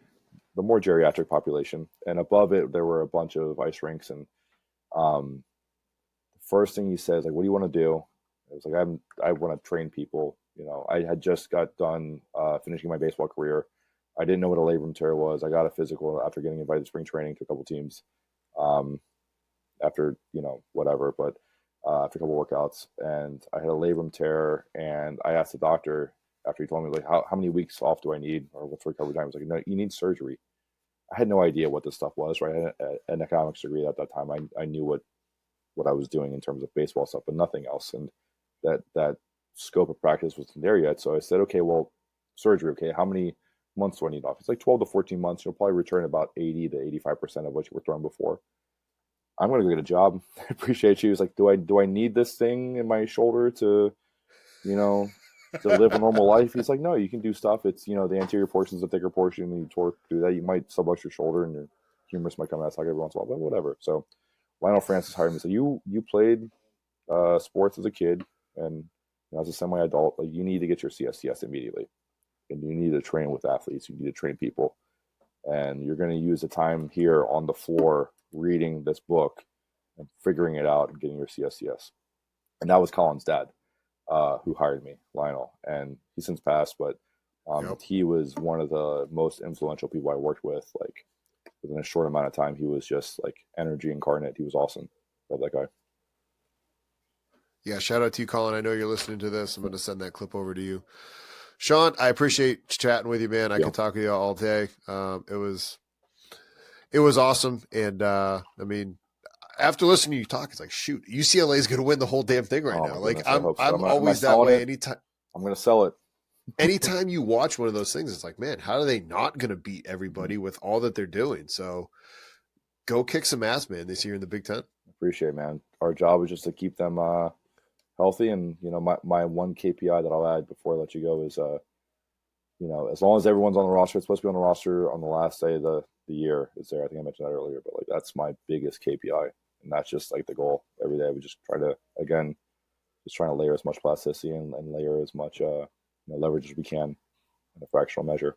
the more geriatric population, and above it there were a bunch of ice rinks. And um, the first thing he says, like, "What do you want to do?" I was like, I want to train people. You know, I had just got done finishing my baseball career. I didn't know what a labrum tear was. I got a physical after getting invited to spring training to a couple teams. Um, After whatever, but after a couple workouts, and I had a labrum tear, and I asked the doctor after he told me, like, how many weeks off do I need, or what's recovery time? He was like, no, you need surgery. I had no idea what this stuff was, right? I had an economics degree at that time. I knew what I was doing in terms of baseball stuff, but nothing else. And that scope of practice wasn't there yet. So I said, okay, well, surgery. Okay, how many months do I need off? It's like 12 to 14 months. You'll probably return about 80 to 85% of what you were throwing before. I'm gonna go get a job. I appreciate you. He's like, do I need this thing in my shoulder to, you know, to live a normal life? He's like, no, you can do stuff. It's, the anterior portion is a thicker portion, and you torque do that. You might sublux your shoulder, and your humerus might come out like every once in a while, but whatever. So Lionel Francis hired me. So you played sports as a kid, and as a semi-adult, like, you need to get your CSCS immediately, and you need to train with athletes. You need to train people, and you're going to use the time here on the floor reading this book and figuring it out and getting your CSCS. And that was Colin's dad, who hired me, Lionel. And he's since passed, but he was one of the most influential people I worked with. Like, within a short amount of time, he was just like energy incarnate. He was awesome. Love that guy. Yeah, shout out to you, Colin. I know you're listening to this. I'm going to send that clip over to you. Sean, I appreciate chatting with you, man. I could talk to you all day. It was awesome. And I mean, after listening to you talk, it's like, shoot, UCLA is going to win the whole damn thing right now. Like, I'm always that way. Anytime I'm going to sell it. Anytime you watch one of those things, it's like, man, how are they not going to beat everybody with all that they're doing? So go kick some ass, man, this year in the Big Ten. Appreciate it, man. Our job is just to keep them healthy. And, my one KPI that I'll add before I let you go is, as long as everyone's on the roster, it's supposed to be on the roster on the last day of the year is there. I think I mentioned that earlier, but like, that's my biggest KPI. And that's just like the goal every day. We just try to, again, layer as much plasticity and layer as much leverage as we can in a fractional measure.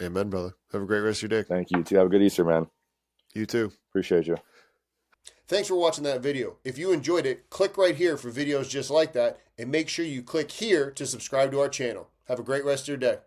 Amen, brother. Have a great rest of your day. Thank you too. Have a good Easter, man. You too. Appreciate you. Thanks for watching that video. If you enjoyed it, click right here for videos just like that, and make sure you click here to subscribe to our channel. Have a great rest of your day.